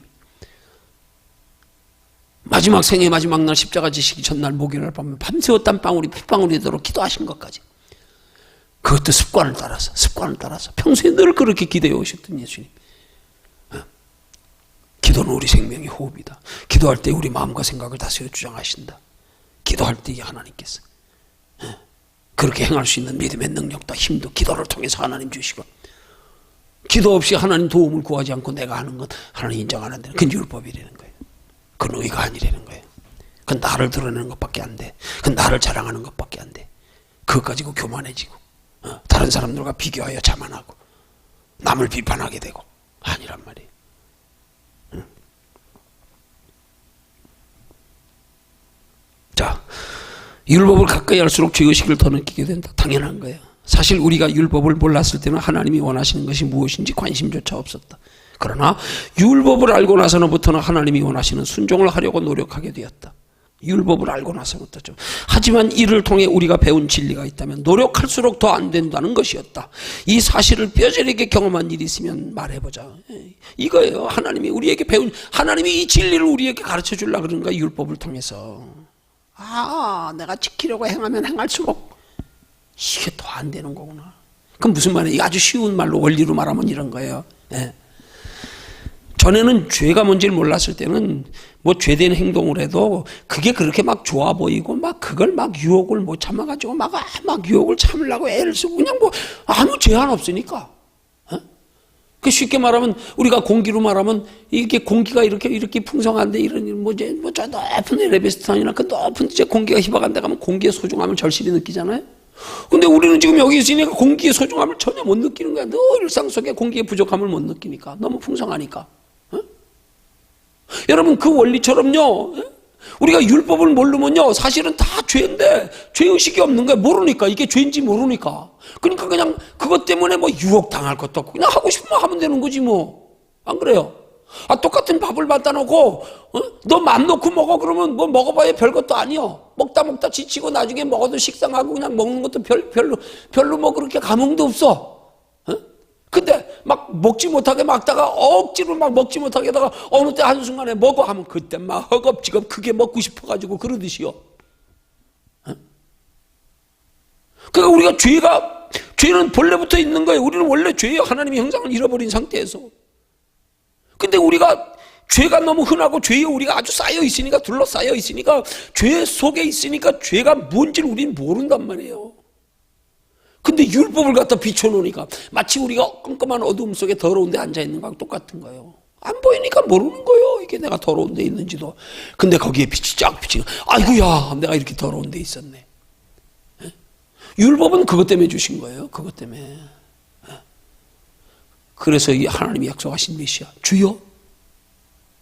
마지막 생애 마지막 날 십자가 지시기 전날 목요일 밤에 밤새워 땀방울이 핏방울이 되도록 기도하신 것까지, 그것도 습관을 따라서 평소에 늘 그렇게 기도해 오셨던 예수님. 기도는 우리 생명의 호흡이다. 기도할 때 우리 마음과 생각을 다스려 주장하신다. 기도할 때 하나님께서 그렇게 행할 수 있는 믿음의 능력도 힘도 기도를 통해서 하나님 주시고, 기도 없이 하나님 도움을 구하지 않고 내가 하는 것 하나님 인정 안 한다는 그건 율법이라는 거예요. 그건 의가 아니라는 거예요. 그건 나를 드러내는 것밖에 안 돼. 그건 나를 자랑하는 것밖에 안 돼. 그것 가지고 교만해지고 다른 사람들과 비교하여 자만하고 남을 비판하게 되고 아니란 말이에요. 자, 율법을 가까이 할수록 죄의식을 더 느끼게 된다. 당연한 거예요. 사실 우리가 율법을 몰랐을 때는 하나님이 원하시는 것이 무엇인지 관심조차 없었다. 그러나 율법을 알고 나서부터는 하나님이 원하시는 순종을 하려고 노력하게 되었다. 율법을 알고 나서부터죠. 하지만 이를 통해 우리가 배운 진리가 있다면 노력할수록 더 안 된다는 것이었다. 이 사실을 뼈저리게 경험한 일이 있으면 말해보자. 이거예요. 하나님이 우리에게 배운, 하나님이 이 진리를 우리에게 가르쳐 주려고 그러는 거야. 율법을 통해서. 내가 지키려고 행하면 행할수록 이게 더 안 되는 거구나. 그럼 무슨 말이에요? 아주 쉬운 말로 원리로 말하면 이런 거예요. 전에는 죄가 뭔지를 몰랐을 때는 뭐 죄된 행동을 해도 그게 그렇게 막 좋아 보이고 막 그걸 막 유혹을 못 참아가지고 막 유혹을 참으려고 애를 쓰고 그냥 뭐 아무 제한 없으니까. 그 쉽게 말하면 우리가 공기로 말하면 이렇게 공기가 이렇게 풍성한데 이런 저 높은 에베레스트산이나 그 높은 이제 공기가 희박한 데 가면 공기의 소중함을 절실히 느끼잖아요. 근데 우리는 지금 여기 있으니까 공기의 소중함을 전혀 못 느끼는 거야. 늘 일상 속에 공기의 부족함을 못 느끼니까. 너무 풍성하니까. 여러분 그 원리처럼요, 우리가 율법을 모르면요 사실은 다 죄인데 죄의식이 없는 거야. 모르니까, 이게 죄인지 모르니까. 그러니까 그냥 그것 때문에 뭐 유혹당할 것도 없고 그냥 하고 싶으면 하면 되는 거지 뭐. 안 그래요? 똑같은 밥을 갖다 놓고 너 맘 놓고 먹어 그러면 뭐 먹어봐야 별것도 아니요. 먹다 지치고 나중에 먹어도 식상하고 그냥 먹는 것도 별로 뭐 그렇게 감흥도 없어. 근데 막 먹지 못하게 막다가 억지로 막 먹지 못하게 하다가 어느 때 한순간에 먹어 하면 그때 막 허겁지겁 그게 먹고 싶어가지고 그러듯이요. 그러니까 우리가 죄는 본래부터 있는 거예요. 우리는 원래 죄의 하나님의 형상을 잃어버린 상태에서. 근데 우리가 죄가 너무 흔하고 죄에 우리가 아주 쌓여 있으니까, 둘러싸여 있으니까, 죄 속에 있으니까 죄가 뭔지를 우리는 모른단 말이에요. 근데 율법을 갖다 비춰놓으니까 마치 우리가 깜깜한 어둠 속에 더러운 데 앉아있는 거하고 똑같은 거예요. 안 보이니까 모르는 거예요. 이게 내가 더러운 데 있는지도. 근데 거기에 빛이 쫙 비치는, 아이고야 내가 이렇게 더러운 데 있었네. 율법은 그것 때문에 주신 거예요. 그것 때문에. 그래서 이 하나님이 약속하신 메시아, 주여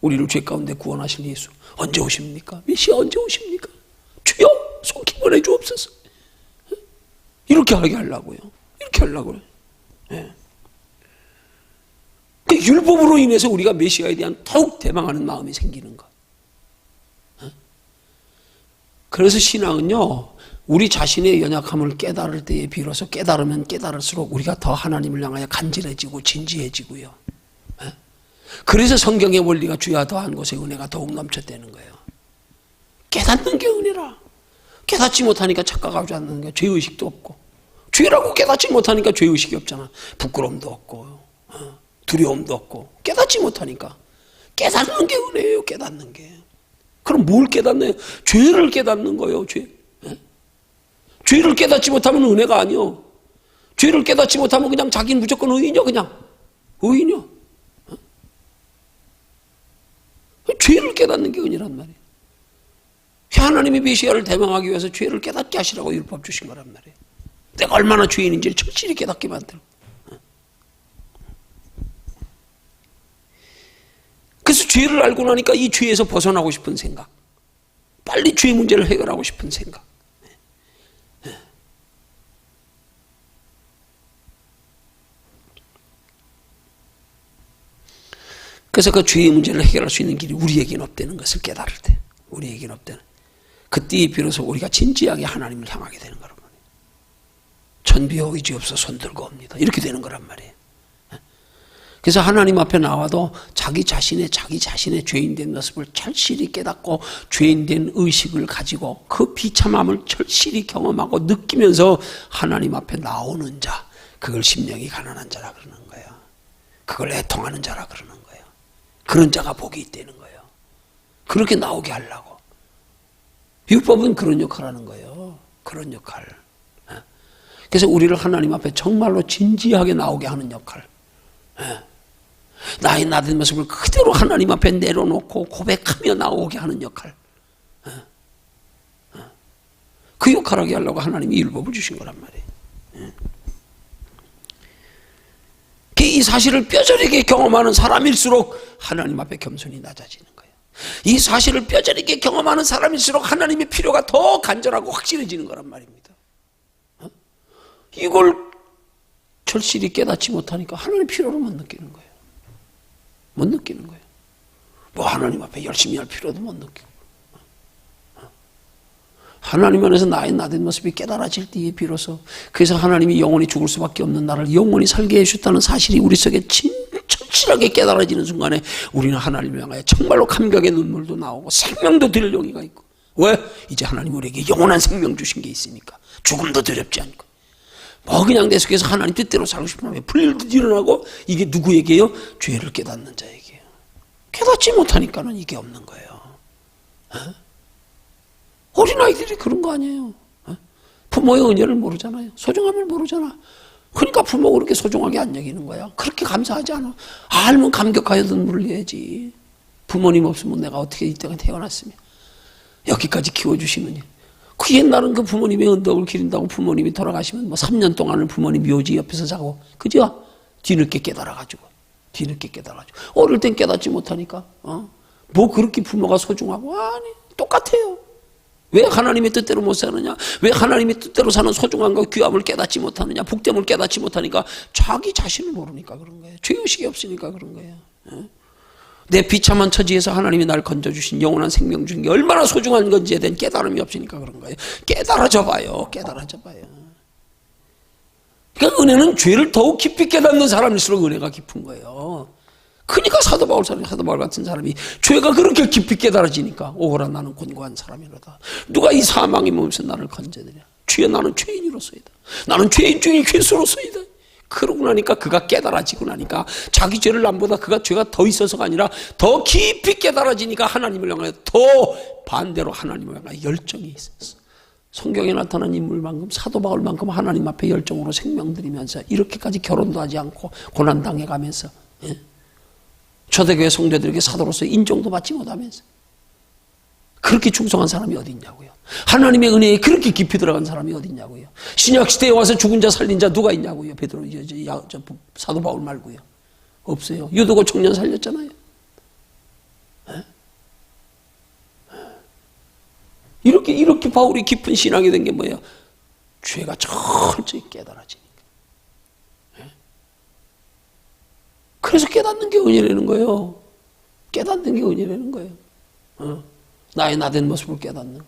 우리를 죄 가운데 구원하신 예수 언제 오십니까? 메시아 언제 오십니까? 주여 속히 보내주옵소서. 이렇게 하게 하려고요. 이렇게 하려고요. 그 율법으로 인해서 우리가 메시아에 대한 더욱 대망하는 마음이 생기는 것. 그래서 신앙은요, 우리 자신의 연약함을 깨달을 때에 비로소 깨달으면 깨달을수록 우리가 더 하나님을 향하여 간절해지고 진지해지고요. 그래서 성경의 원리가 주야 더한 곳에 은혜가 더욱 넘쳐대는 거예요. 깨닫는 게 은혜라. 깨닫지 못하니까 착각하지 않는 게 죄의식도 없고, 죄라고 깨닫지 못하니까 죄의식이 없잖아. 부끄러움도 없고 두려움도 없고, 깨닫지 못하니까. 깨닫는 게 은혜예요. 깨닫는 게. 그럼 뭘 깨닫나요? 죄를 깨닫는 거예요. 죄를 깨닫지 못하면 은혜가 아니요. 죄를 깨닫지 못하면 그냥 자기는 무조건 의인이요. 그냥 의인이요. 죄를 깨닫는 게 은혜란 말이에요. 하나님이 메시아를 대망하기 위해서 죄를 깨닫게 하시라고 율법 주신 거란 말이에요. 내가 얼마나 죄인인지를 절실히 깨닫게 만들고. 그래서 죄를 알고 나니까 이 죄에서 벗어나고 싶은 생각, 빨리 죄 문제를 해결하고 싶은 생각. 그래서 그 죄의 문제를 해결할 수 있는 길이 우리에게는 없다는 것을 깨달을 때, 우리에게는 없다는, 그때에 비로소 우리가 진지하게 하나님을 향하게 되는 거란 말이에요. 천비여 의지없어 손들고 옵니다. 이렇게 되는 거란 말이에요. 그래서 하나님 앞에 나와도 자기 자신의 죄인된 모습을 절실히 깨닫고 죄인된 의식을 가지고 그 비참함을 절실히 경험하고 느끼면서 하나님 앞에 나오는 자, 그걸 심령이 가난한 자라 그러는 거예요. 그걸 애통하는 자라 그러는 거예요. 그런 자가 복이 있다는 거예요. 그렇게 나오게 하려고. 율법은 그런 역할을 하는 거예요. 그런 역할. 그래서 우리를 하나님 앞에 정말로 진지하게 나오게 하는 역할. 나의 나된 모습을 그대로 하나님 앞에 내려놓고 고백하며 나오게 하는 역할. 그 역할을 하게 하려고 하나님이 율법을 주신 거란 말이에요. 이 사실을 뼈저리게 경험하는 사람일수록 하나님 앞에 겸손히 낮아지는 거예요. 이 사실을 뼈저리게 경험하는 사람일수록 하나님의 필요가 더 간절하고 확실해지는 거란 말입니다. 이걸 절실히 깨닫지 못하니까 하나님의 필요를 못 느끼는 거예요. 못 느끼는 거예요. 뭐 하나님 앞에 열심히 할 필요도 못 느끼고. 하나님 안에서 나의 나된 모습이 깨달아질 때에 비로소, 그래서 하나님이 영원히 죽을 수밖에 없는 나를 영원히 살게 해주셨다는 사실이 우리 속에 절실하게 깨달아지는 순간에 우리는 하나님을 향하여 정말로 감격의 눈물도 나오고 생명도 드릴 용의가 있고. 왜? 이제 하나님 우리에게 영원한 생명 주신 게 있으니까. 죽음도 두렵지 않고. 뭐 그냥 내 속에서 하나님 뜻대로 살고 싶으면 불일도 일어나고. 이게 누구에게요? 죄를 깨닫는 자에게요. 깨닫지 못하니까는 이게 없는 거예요. 어린아이들이 그런 거 아니에요. 부모의 은혜를 모르잖아요. 소중함을 모르잖아. 그러니까 부모가 그렇게 소중하게 안 여기는 거야. 그렇게 감사하지 않아. 알면 감격하여 눈물을 내야지. 부모님 없으면 내가 어떻게 이때가 태어났으며 여기까지 키워주시느니. 그 옛날은 그 부모님의 언덕을 기린다고 부모님이 돌아가시면 뭐 3년 동안을 부모님 묘지 옆에서 자고, 그죠? 뒤늦게 깨달아가지고. 어릴 땐 깨닫지 못하니까, 뭐 그렇게 부모가 소중하고, 아니, 똑같아요. 왜 하나님의 뜻대로 못 사느냐? 왜 하나님의 뜻대로 사는 소중함과 귀함을 깨닫지 못하느냐? 복됨을 깨닫지 못하니까 자기 자신을 모르니까 그런 거예요. 죄의식이 없으니까 그런 거예요. 내 비참한 처지에서 하나님이 날 건져주신 영원한 생명 중에 얼마나 소중한 건지에 대한 깨달음이 없으니까 그런 거예요. 깨달아져 봐요. 그러니까 은혜는 죄를 더욱 깊이 깨닫는 사람일수록 은혜가 깊은 거예요. 그러니까 사도 바울 같은 사람이 죄가 그렇게 깊이 깨달아지니까 오호라 나는 곤고한 사람이로다. 누가 이 사망의 몸에서 나를 건져내랴. 주여 나는 죄인으로서이다. 나는 죄인 중에 괴수로서이다. 그러고 나니까 그가 깨달아지고 나니까 자기 죄를 남보다 그가 죄가 더 있어서가 아니라 더 깊이 깨달아지니까 하나님을 향하여 더 반대로 하나님을 향하여 열정이 있었어. 성경에 나타난 인물만큼 사도 바울만큼 하나님 앞에 열정으로 생명 드리면서 이렇게까지 결혼도 하지 않고 고난당해가면서 초대교회 성도들에게 사도로서 인정도 받지 못하면서 그렇게 충성한 사람이 어디 있냐고요. 하나님의 은혜에 그렇게 깊이 들어간 사람이 어디 있냐고요. 신약시대에 와서 죽은 자 살린 자 누가 있냐고요. 베드로, 사도 바울 말고요. 없어요. 유도고 청년 살렸잖아요. 이렇게 바울이 깊은 신앙이 된 게 뭐예요? 죄가 철저히 깨달아지니까. 그래서 깨닫는 게 은혜라는 거예요. 나의 나된 모습을 깨닫는 거.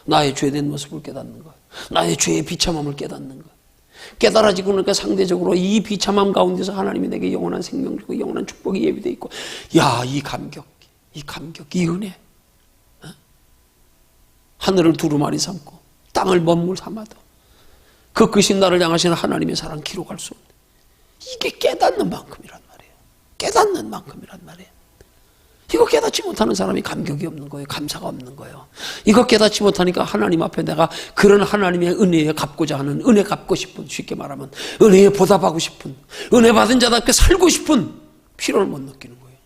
나의 죄된 모습을 깨닫는 거. 나의 죄의 비참함을 깨닫는 거. 깨달아지고 그러니까 상대적으로 이 비참함 가운데서 하나님이 내게 영원한 생명 주고 영원한 축복이 예비되어 있고, 야, 이 감격, 이 은혜. 하늘을 두루마리 삼고 땅을 먹물 삼아도 그 크신 나를 향하시는 하나님의 사랑 기록할 수 없는, 이게 깨닫는 만큼이란 말이에요. 이거 깨닫지 못하는 사람이 감격이 없는 거예요. 감사가 없는 거예요. 이거 깨닫지 못하니까 하나님 앞에 내가 그런 하나님의 은혜에 갚고자 하는, 은혜 갚고 싶은, 쉽게 말하면 은혜에 보답하고 싶은, 은혜 받은 자답게 살고 싶은 필요를 못 느끼는 거예요.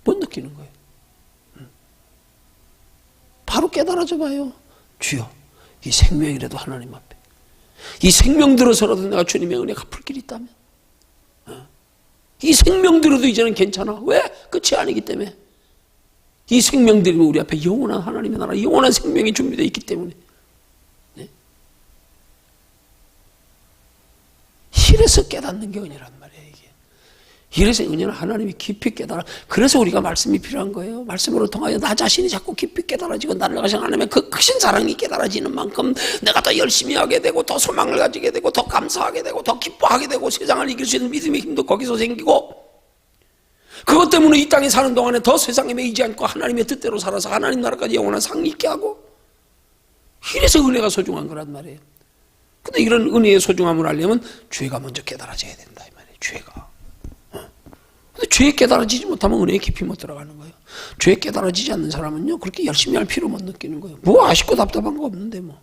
못 느끼는 거예요. 바로 깨달아져 봐요. 주여, 이 생명이라도 하나님 앞에, 이 생명 들어서라도 내가 주님의 은혜 갚을 길이 있다면, 이 생명 들어도 이제는 괜찮아. 왜? 끝이 아니기 때문에. 이 생명 들이면 우리 앞에 영원한 하나님의 나라, 영원한 생명이 준비되어 있기 때문에. 이래서 깨닫는 게 은혜란 말이에요. 이래서 은혜는 하나님이 깊이 깨달아. 그래서 우리가 말씀이 필요한 거예요. 말씀으로 통하여 나 자신이 자꾸 깊이 깨달아지고 나를 가장 하나님의 그 크신 사랑이 깨달아지는 만큼 내가 더 열심히 하게 되고 더 소망을 가지게 되고 더 감사하게 되고 더 기뻐하게 되고 세상을 이길 수 있는 믿음의 힘도 거기서 생기고, 그것 때문에 이 땅에 사는 동안에 더 세상에 매이지 않고 하나님의 뜻대로 살아서 하나님 나라까지 영원한 상 있게 하고, 이래서 은혜가 소중한 거란 말이에요. 근데 이런 은혜의 소중함을 알려면 죄가 먼저 깨달아져야 된다 이 말이에요. 죄가. 근데 죄에 깨달아지지 못하면 은혜에 깊이 못 들어가는 거예요. 죄에 깨달아지지 않는 사람은요, 그렇게 열심히 할 필요 못 느끼는 거예요. 뭐 아쉽고 답답한 거 없는데 뭐.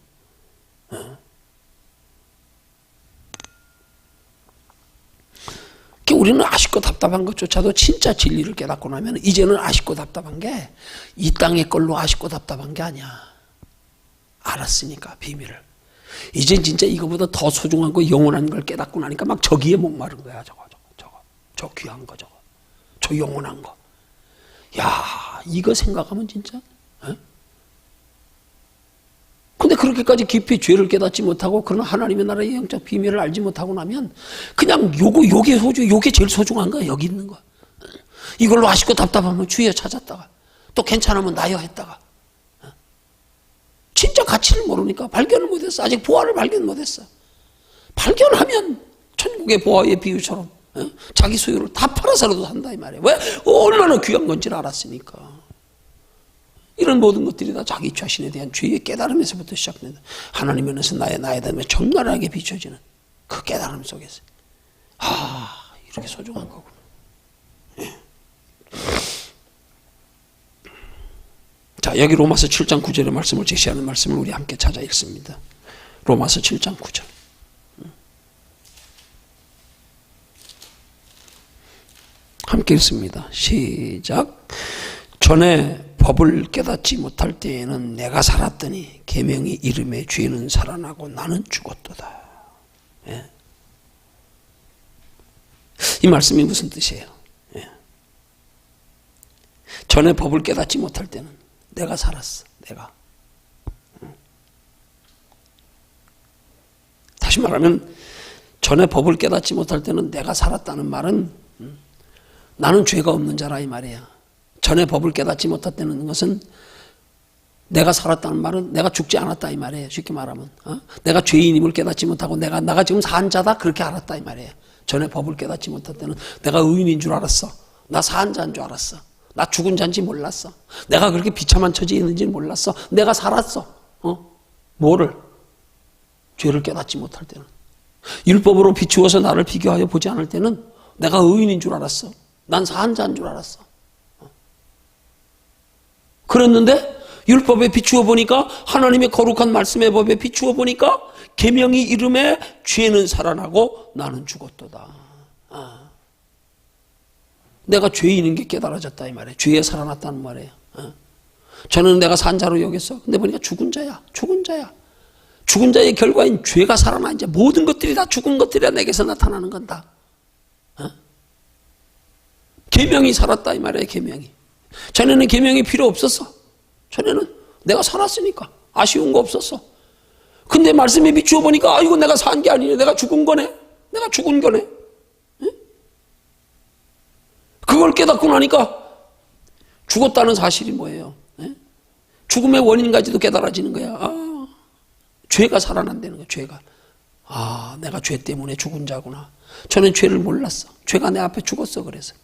우리는 아쉽고 답답한 것조차도 진짜 진리를 깨닫고 나면 이제는 아쉽고 답답한 게 이 땅의 걸로 아쉽고 답답한 게 아니야. 알았으니까 비밀을. 이젠 진짜 이거보다 더 소중한 거 영원한 걸 깨닫고 나니까 막 저기에 목마른 거야. 저 귀한 거, 저 영원한 거. 야, 이거 생각하면 진짜. 근데 그렇게까지 깊이 죄를 깨닫지 못하고 그런 하나님의 나라의 영적 비밀을 알지 못하고 나면 그냥 요게 제일 소중한 거야. 여기 있는 거. 이걸로 아쉽고 답답하면 주여 찾았다가 또 괜찮으면 나여 했다가 진짜 가치를 모르니까 발견을 못했어. 아직 보화를 발견 못했어. 발견하면 천국의 보화의 비유처럼 자기 소유를 다 팔아서라도 산다 이 말이에요. 왜? 얼마나 귀한 건지를 알았으니까. 이런 모든 것들이 다 자기 자신에 대한 죄의 깨달음에서부터 시작된다. 하나님 면에서 나의 다음에 적나라하게 비춰지는 그 깨달음 속에서 이렇게 소중한 거구나. 예. 자, 여기 로마서 7장 9절의 말씀을 제시하는 말씀을 우리 함께 찾아 읽습니다. 로마서 7장 9절. 함께 읽습니다. 시작. 전에 법을 깨닫지 못할 때에는 내가 살았더니 계명의 이름에 죄는 살아나고 나는 죽었도다. 예. 이 말씀이 무슨 뜻이에요? 예. 전에 법을 깨닫지 못할 때는 내가 살았어. 내가. 다시 말하면 전에 법을 깨닫지 못할 때는 내가 살았다는 말은 나는 죄가 없는 자라 이 말이야. 전에 법을 깨닫지 못했다는 것은 내가 살았다는 말은 내가 죽지 않았다 이 말이에요. 쉽게 말하면 내가 죄인임을 깨닫지 못하고 내가 지금 산 자다 그렇게 알았다 이 말이에요. 전에 법을 깨닫지 못할 때는 내가 의인인 줄 알았어. 나 산 자인 줄 알았어. 나 죽은 자인지 몰랐어. 내가 그렇게 비참한 처지에 있는지 몰랐어. 내가 살았어. 뭐를? 죄를 깨닫지 못할 때는. 율법으로 비추어서 나를 비교하여 보지 않을 때는 내가 의인인 줄 알았어. 난 산 자인 줄 알았어. 그랬는데 율법에 비추어 보니까 하나님의 거룩한 말씀의 법에 비추어 보니까 계명의 이름에 죄는 살아나고 나는 죽었도다. 내가 죄인인 게 깨달아졌다 이 말이에요. 죄에 살아났다는 말이에요. 저는 내가 산 자로 여겼어. 근데 보니까 죽은 자야. 죽은 자의 결과인 죄가 살아나. 이제 모든 것들이 다 죽은 것들이야 내게서 나타나는 건다. 계명이 살았다 이 말이에요. 계명이. 전에는 계명이 필요 없었어. 전에는 내가 살았으니까 아쉬운 거 없었어. 근데 말씀에 비추어 보니까 이거 내가 산 게 아니네. 내가 죽은 거네. 내가 죽은 거네. 그걸 깨닫고 나니까 죽었다는 사실이 뭐예요? 죽음의 원인까지도 깨달아지는 거야. 죄가 살아난다는 거야. 죄가. 내가 죄 때문에 죽은 자구나. 저는 죄를 몰랐어. 죄가 내 앞에 죽었어. 그래서.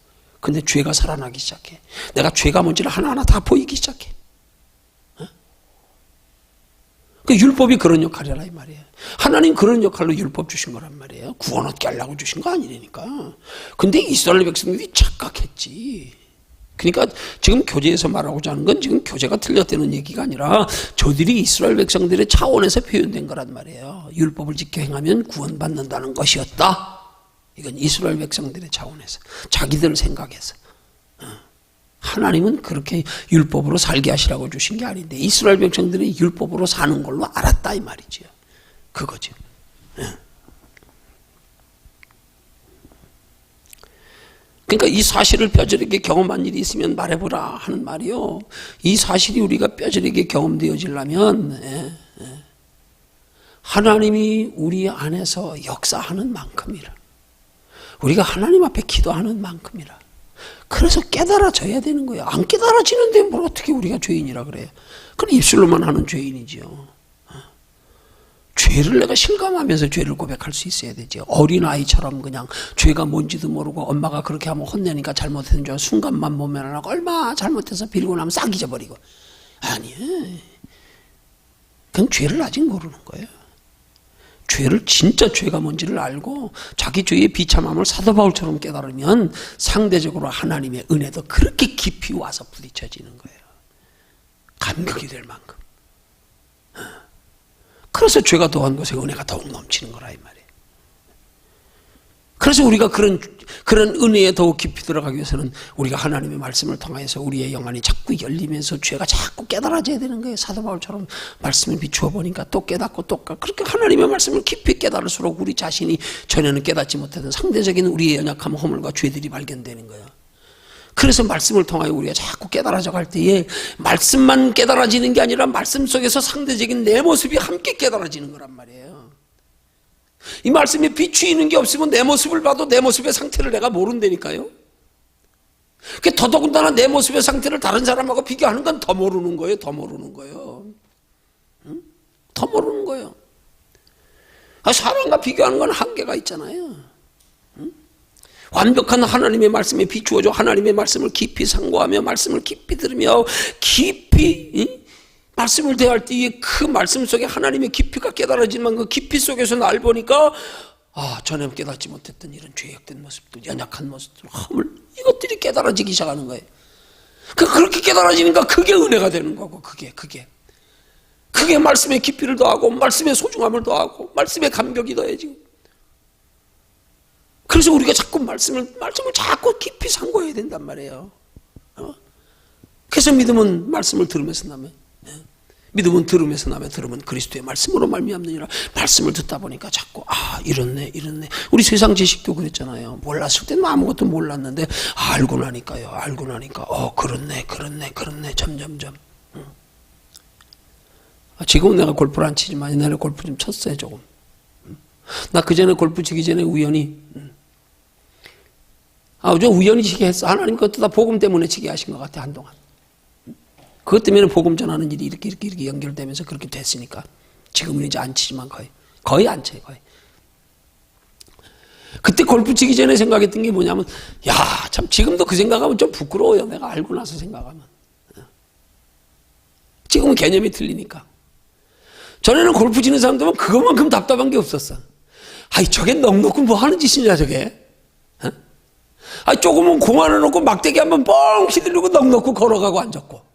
근데 죄가 살아나기 시작해. 내가 죄가 뭔지를 하나하나 다 보이기 시작해. 그 율법이 그런 역할이라 이 말이에요. 하나님 그런 역할로 율법 주신 거란 말이에요. 구원 얻게 하려고 주신 거 아니라니까. 근데 이스라엘 백성들이 착각했지. 그러니까 지금 교재에서 말하고자 하는 건 지금 교재가 틀렸다는 얘기가 아니라 저들이 이스라엘 백성들의 차원에서 표현된 거란 말이에요. 율법을 지켜 행하면 구원받는다는 것이었다. 이건 이스라엘 백성들의 차원에서 자기들 생각해서. 하나님은 그렇게 율법으로 살게 하시라고 주신 게 아닌데 이스라엘 백성들이 율법으로 사는 걸로 알았다 이 말이죠. 그거죠. 그러니까 이 사실을 뼈저리게 경험한 일이 있으면 말해보라 하는 말이요. 이 사실이 우리가 뼈저리게 경험되어지려면 하나님이 우리 안에서 역사하는 만큼이라. 우리가 하나님 앞에 기도하는 만큼이라. 그래서 깨달아져야 되는 거예요. 안 깨달아지는데 뭘 어떻게 우리가 죄인이라 그래요? 그건 입술로만 하는 죄인이죠. 죄를 내가 실감하면서 죄를 고백할 수 있어야 되죠. 어린아이처럼 그냥 죄가 뭔지도 모르고 엄마가 그렇게 하면 혼내니까 잘못했는 줄 알고 순간만 모면하고 얼마 잘못해서 빌고 나면 싹 잊어버리고. 아니에요. 그건 죄를 아직 모르는 거예요. 죄를 진짜 죄가 뭔지를 알고 자기 죄의 비참함을 사도 바울처럼 깨달으면 상대적으로 하나님의 은혜도 그렇게 깊이 와서 부딪혀지는 거예요. 감격이 될 만큼. 그래서 죄가 더한 곳에 은혜가 더욱 넘치는 거라 이 말이에요. 그래서 우리가 그런 은혜에 더욱 깊이 들어가기 위해서는 우리가 하나님의 말씀을 통해서 우리의 영안이 자꾸 열리면서 죄가 자꾸 깨달아져야 되는 거예요. 사도 바울처럼 말씀을 비추어 보니까 또 깨닫고 또 그렇게 하나님의 말씀을 깊이 깨달을수록 우리 자신이 전에는 깨닫지 못하던 상대적인 우리의 연약함, 허물과 죄들이 발견되는 거예요. 그래서 말씀을 통하여 우리가 자꾸 깨달아져 갈 때에 말씀만 깨달아지는 게 아니라 말씀 속에서 상대적인 내 모습이 함께 깨달아지는 거란 말이에요. 이 말씀에 비추이는 게 없으면 내 모습을 봐도 내 모습의 상태를 내가 모른다니까요. 더더군다나 내 모습의 상태를 다른 사람하고 비교하는 건 더 모르는 거예요. 더 모르는 거예요. 응? 더 모르는 거예요. 사람과 비교하는 건 한계가 있잖아요. 완벽한 하나님의 말씀에 비추어져 하나님의 말씀을 깊이 상고하며 말씀을 깊이 들으며 깊이 말씀을 대할 때에 그 말씀 속에 하나님의 깊이가 깨달아지만 그 깊이 속에서 날 보니까 전에 깨닫지 못했던 이런 죄악된 모습들, 연약한 모습들, 허물 이것들이 깨달아지기 시작하는 거예요. 그렇게 깨달아지니까 그게 은혜가 되는 거고 그게 말씀의 깊이를 더하고 말씀의 소중함을 더하고 말씀의 감격이 더해지고. 그래서 우리가 자꾸 말씀을 자꾸 깊이 상고해야 된단 말이에요. 그래서 믿음은 말씀을 들으면서 나면, 믿음은 들으면서 나면 들으면 그리스도의 말씀으로 말미암느니라. 말씀을 듣다 보니까 자꾸 이렇네. 우리 세상 지식도 그랬잖아요. 몰랐을 때는 아무것도 몰랐는데 알고 나니까 그렇네 점점점. 지금은 내가 골프를 안 치지만 옛날에 골프 좀 쳤어요 조금. 나 그전에 골프 치기 전에 우연히 좀 우연히 치게 했어. 하나님 그것도 다 복음 때문에 치게 하신 것 같아 한동안. 그것 때문에 복음 전하는 일이 이렇게 연결되면서 그렇게 됐으니까 지금은 이제 안 치지만 거의 안 쳐요. 거의. 그때 골프 치기 전에 생각했던 게 뭐냐면 참 지금도 그 생각하면 좀 부끄러워요. 내가 알고 나서 생각하면. 지금은 개념이 틀리니까. 전에는 골프 치는 사람들은 그것만큼 답답한 게 없었어. 저게 넉넉히 뭐 하는 짓이냐 저게. 조금은 공 하나 놓고 막대기 한번 뻥 휘두르고 넉넉히 걸어가고 앉았고,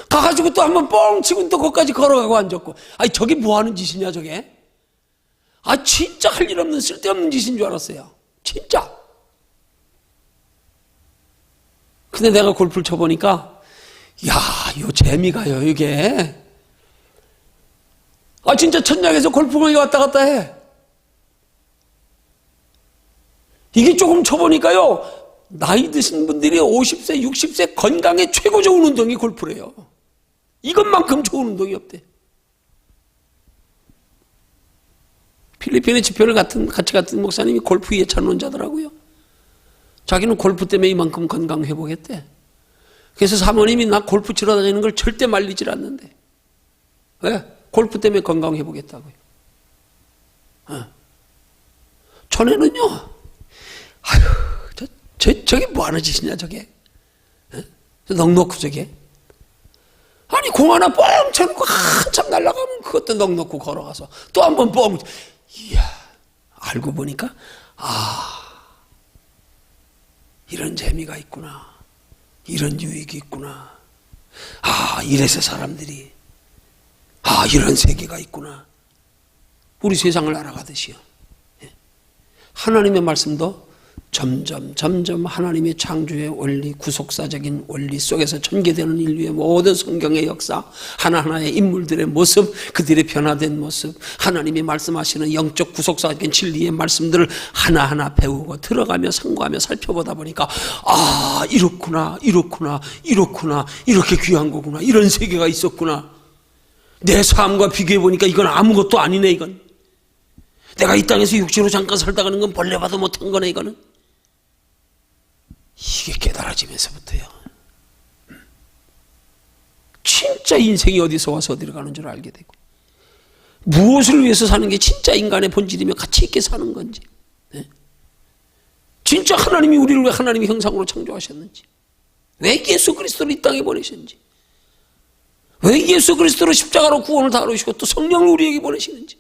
가가지고 또 한번 뻥 치고 또 거기까지 걸어가고 앉았고, 저게 뭐 하는 짓이냐 저게. 진짜 할 일 없는 쓸데없는 짓인 줄 알았어요. 진짜. 근데 내가 골프를 쳐보니까 요 재미가요 이게. 진짜 천장에서 골프공이 왔다 갔다 해. 이게 조금 쳐보니까요, 나이 드신 분들이 50세, 60세 건강에 최고 좋은 운동이 골프래요. 이것만큼 좋은 운동이 없대. 필리핀의 지표를 같이 갔던 목사님이 골프 2회차 논자더라고요. 자기는 골프 때문에 이만큼 건강 회복했대. 그래서 사모님이 나 골프 치러 다니는 걸 절대 말리질 않는데. 왜? 골프 때문에 건강 회복했다고요. 전에는요, 저게 뭐 하는 짓이냐 저게. 넉넉히 저게. 공 하나 뻥 쳐놓고 한참 날아가면 그것도 넉넉히 걸어가서 또 한 번 뻥. 이야, 알고 보니까 이런 재미가 있구나, 이런 유익이 있구나, 이래서 사람들이 이런 세계가 있구나. 우리 세상을 알아가듯이요. 하나님의 말씀도 점점 하나님의 창조의 원리, 구속사적인 원리 속에서 전개되는 인류의 모든 성경의 역사, 하나하나의 인물들의 모습, 그들의 변화된 모습, 하나님이 말씀하시는 영적 구속사적인 진리의 말씀들을 하나하나 배우고 들어가며 상고하며 살펴보다 보니까 이렇구나, 이렇게 귀한 거구나, 이런 세계가 있었구나. 내 삶과 비교해 보니까 이건 아무것도 아니네. 이건 내가 이 땅에서 육체로 잠깐 살다 가는 건 벌레 봐도 못한 거네 이거는. 이게 깨달아지면서부터요. 진짜 인생이 어디서 와서 어디로 가는 줄 알게 되고, 무엇을 위해서 사는 게 진짜 인간의 본질이며 가치 있게 사는 건지, 진짜 하나님이 우리를 왜 하나님의 형상으로 창조하셨는지, 왜 예수 그리스도를 이 땅에 보내셨는지, 왜 예수 그리스도로 십자가로 구원을 다루시고 또 성령을 우리에게 보내시는지.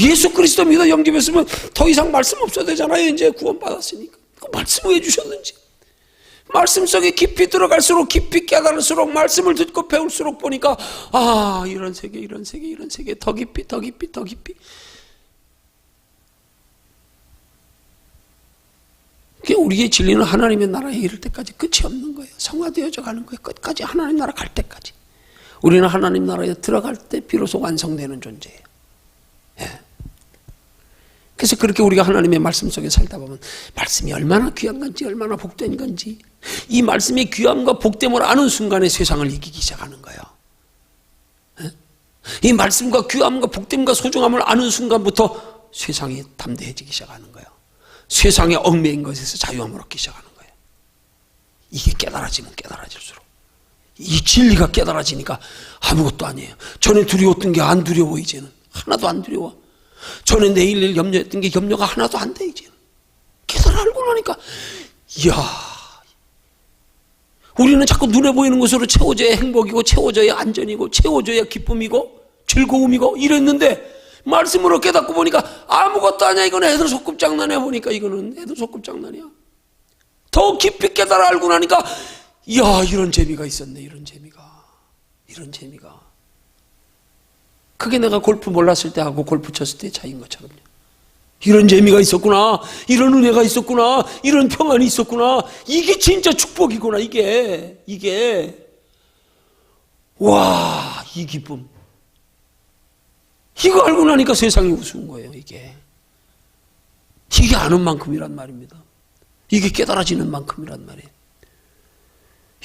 예수 그리스도 믿어 영접했으면 더 이상 말씀 없어도 되잖아요. 이제 구원 받았으니까. 그 말씀 왜 주셨는지. 말씀 속에 깊이 들어갈수록, 깊이 깨달을수록, 말씀을 듣고 배울수록 보니까, 아, 이런 세계, 이런 세계, 이런 세계, 더 깊이, 더 깊이, 더 깊이. 우리의 진리는 하나님의 나라에 이를 때까지 끝이 없는 거예요. 성화되어져 가는 거예요. 끝까지 하나님 나라 갈 때까지. 우리는 하나님 나라에 들어갈 때 비로소 완성되는 존재예요. 예. 그래서 그렇게 우리가 하나님의 말씀 속에 살다 보면 말씀이 얼마나 귀한 건지, 얼마나 복된 건지, 이 말씀의 귀함과 복됨을 아는 순간에 세상을 이기기 시작하는 거예요. 예? 이 말씀과 귀함과 복됨과 소중함을 아는 순간부터 세상이 담대해지기 시작하는 거예요. 세상에 얽매인 것에서 자유함을 얻기 시작하는 거예요. 이게 깨달아지면 깨달아질수록, 이 진리가 깨달아지니까 아무것도 아니에요. 전에 두려웠던 게 안 두려워. 이제는 하나도 안 두려워. 전에 내일 염려했던 게 염려가 하나도 안 돼. 이제는 깨달아 알고 나니까, 이야, 우리는 자꾸 눈에 보이는 것으로 채워져야 행복이고, 채워져야 안전이고, 채워져야 기쁨이고 즐거움이고 이랬는데, 말씀으로 깨닫고 보니까 아무것도 아니야. 이건 애들 소꿉장난이야. 보니까 이거는 애들 소꿉장난이야. 더 깊이 깨달아 알고 나니까, 이야, 이런 재미가 있었네. 이런 재미가. 그게 내가 골프 몰랐을 때 하고 골프 쳤을 때의 차이인 것처럼요. 이런 재미가 있었구나. 이런 은혜가 있었구나. 이런 평안이 있었구나. 이게 진짜 축복이구나. 이게 와, 이 기쁨. 이거 알고 나니까 세상이 우스운 거예요. 이게 아는 만큼이란 말입니다. 이게 깨달아지는 만큼이란 말이에요.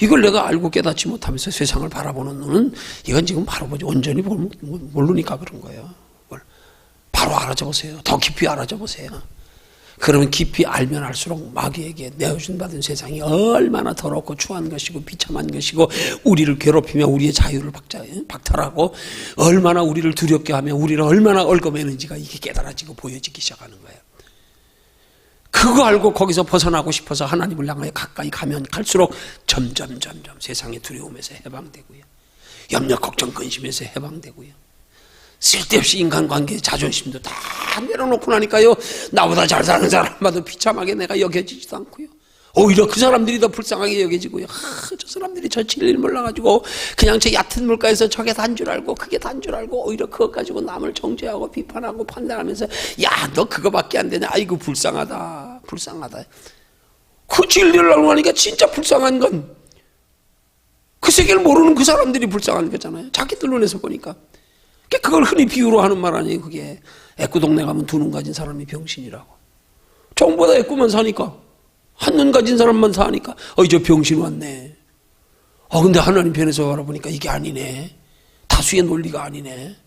이걸 내가 알고 깨닫지 못하면서 세상을 바라보는 눈은, 이건 지금 바로 보지 온전히 모르니까 그런 거예요. 바로 알아줘 보세요. 더 깊이 알아줘 보세요. 그러면 깊이 알면 알수록 마귀에게 내어준 받은 세상이 얼마나 더럽고 추한 것이고 비참한 것이고, 우리를 괴롭히며 우리의 자유를 박탈하고 얼마나 우리를 두렵게 하며 우리를 얼마나 얽어매는지가 이게 깨달아지고 보여지기 시작하는 거예요. 그거 알고 거기서 벗어나고 싶어서 하나님을 향하여 가까이 가면 갈수록 점점 세상의 두려움에서 해방되고요, 염려 걱정 근심에서 해방되고요, 쓸데없이 인간관계의 자존심도 다 내려놓고 나니까요, 나보다 잘 사는 사람마다 비참하게 내가 여겨지지도 않고요, 오히려 그 사람들이 더 불쌍하게 여겨지고요. 저 사람들이 저 진리를 몰라가지고 그냥 저 얕은 물가에서 저게 단 줄 알고 그게 단 줄 알고, 오히려 그것 가지고 남을 정죄하고 비판하고 판단하면서, 야, 너 그거밖에 안 되냐, 아이고 불쌍하다. 그 진리를 알고 나니까 진짜 불쌍한 건 그 세계를 모르는 그 사람들이 불쌍한 거잖아요. 자기들 눈에서 보니까. 그걸 흔히 비유로 하는 말 아니에요. 그게 애꾸동네 가면 두 눈 가진 사람이 병신이라고. 전부다 애꾸만 사니까, 한 눈 가진 사람만 사니까, 저 병신 왔네. 근데 하나님 편에서 바라보니까 이게 아니네. 다수의 논리가 아니네.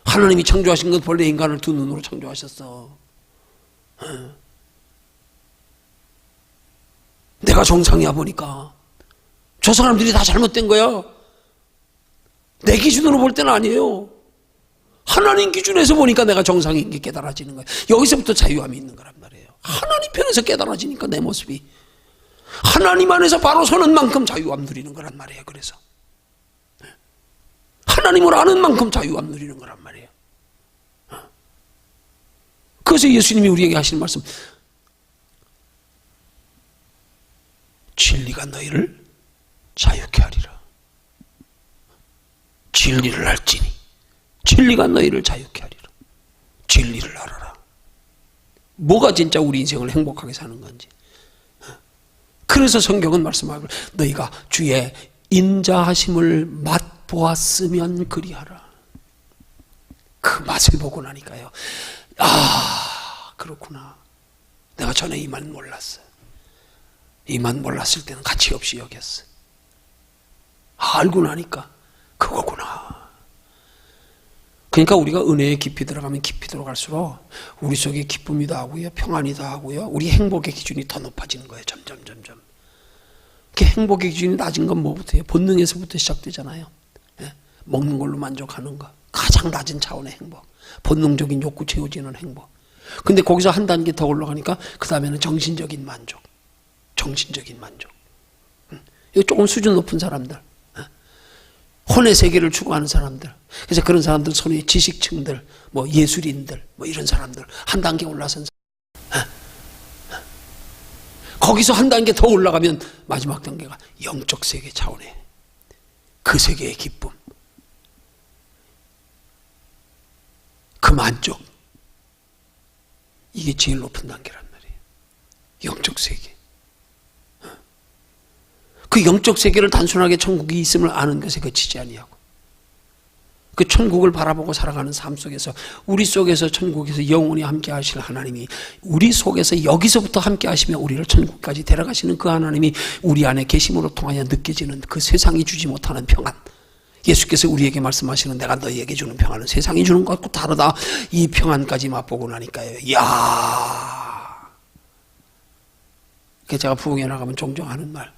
하나님이 창조하신 건 본래 인간을 두 눈으로 창조하셨어. 내가 정상이야 보니까 저 사람들이 다 잘못된 거야. 내 기준으로 볼 때는 아니에요. 하나님 기준에서 보니까 내가 정상인 게 깨달아지는 거예요. 여기서부터 자유함이 있는 거란 말이에요. 하나님 편에서 깨달아지니까 내 모습이 하나님 안에서 바로 서는 만큼 자유함 누리는 거란 말이에요. 그래서 하나님을 아는 만큼 자유함 누리는 거란 말이에요. 그래서 예수님이 우리에게 하시는 말씀, 진리가 너희를 자유케 하리라. 진리를 알지니 진리가 너희를 자유케 하리라. 진리를 알아라. 뭐가 진짜 우리 인생을 행복하게 사는 건지. 그래서 성경은 말씀하고, 너희가 주의 인자하심을 맛보았으면 그리하라. 그 맛을 보고 나니까요, 그렇구나. 내가 전에 이 맛 몰랐어. 이 맛 몰랐을 때는 가치 없이 여겼어. 알고 나니까 그거구나. 그러니까 우리가 은혜에 깊이 들어가면 깊이 들어갈수록 우리 속에 기쁨이 더하고요, 평안이 더하고요, 우리 행복의 기준이 더 높아지는 거예요. 점점. 그 행복의 기준이 낮은 건 뭐부터예요? 본능에서부터 시작되잖아요. 예? 먹는 걸로 만족하는 거. 가장 낮은 차원의 행복. 본능적인 욕구 채워지는 행복. 근데 거기서 한 단계 더 올라가니까 그 다음에는 정신적인 만족. 이거 조금 수준 높은 사람들. 혼의 세계를 추구하는 사람들. 그래서 그런 사람들 소위 지식층들, 뭐 예술인들, 뭐 이런 사람들 한 단계 올라선 사람. 거기서 한 단계 더 올라가면 마지막 단계가 영적 세계 차원의 그 세계의 기쁨, 그 만족. 이게 제일 높은 단계란 말이에요. 영적 세계. 그 영적 세계를 단순하게 천국이 있음을 아는 것에 그치지 아니하고 그 천국을 바라보고 살아가는 삶 속에서 우리 속에서 천국에서 영원히 함께 하실 하나님이 우리 속에서 여기서부터 함께 하시며 우리를 천국까지 데려가시는 그 하나님이 우리 안에 계심으로 통하여 느껴지는 그 세상이 주지 못하는 평안. 예수께서 우리에게 말씀하시는 내가 너희에게 주는 평안은 세상이 주는 것과 다르다. 이 평안까지 맛보고 나니까요. 이야. 그래서 제가 부흥회 나가면 종종 하는 말.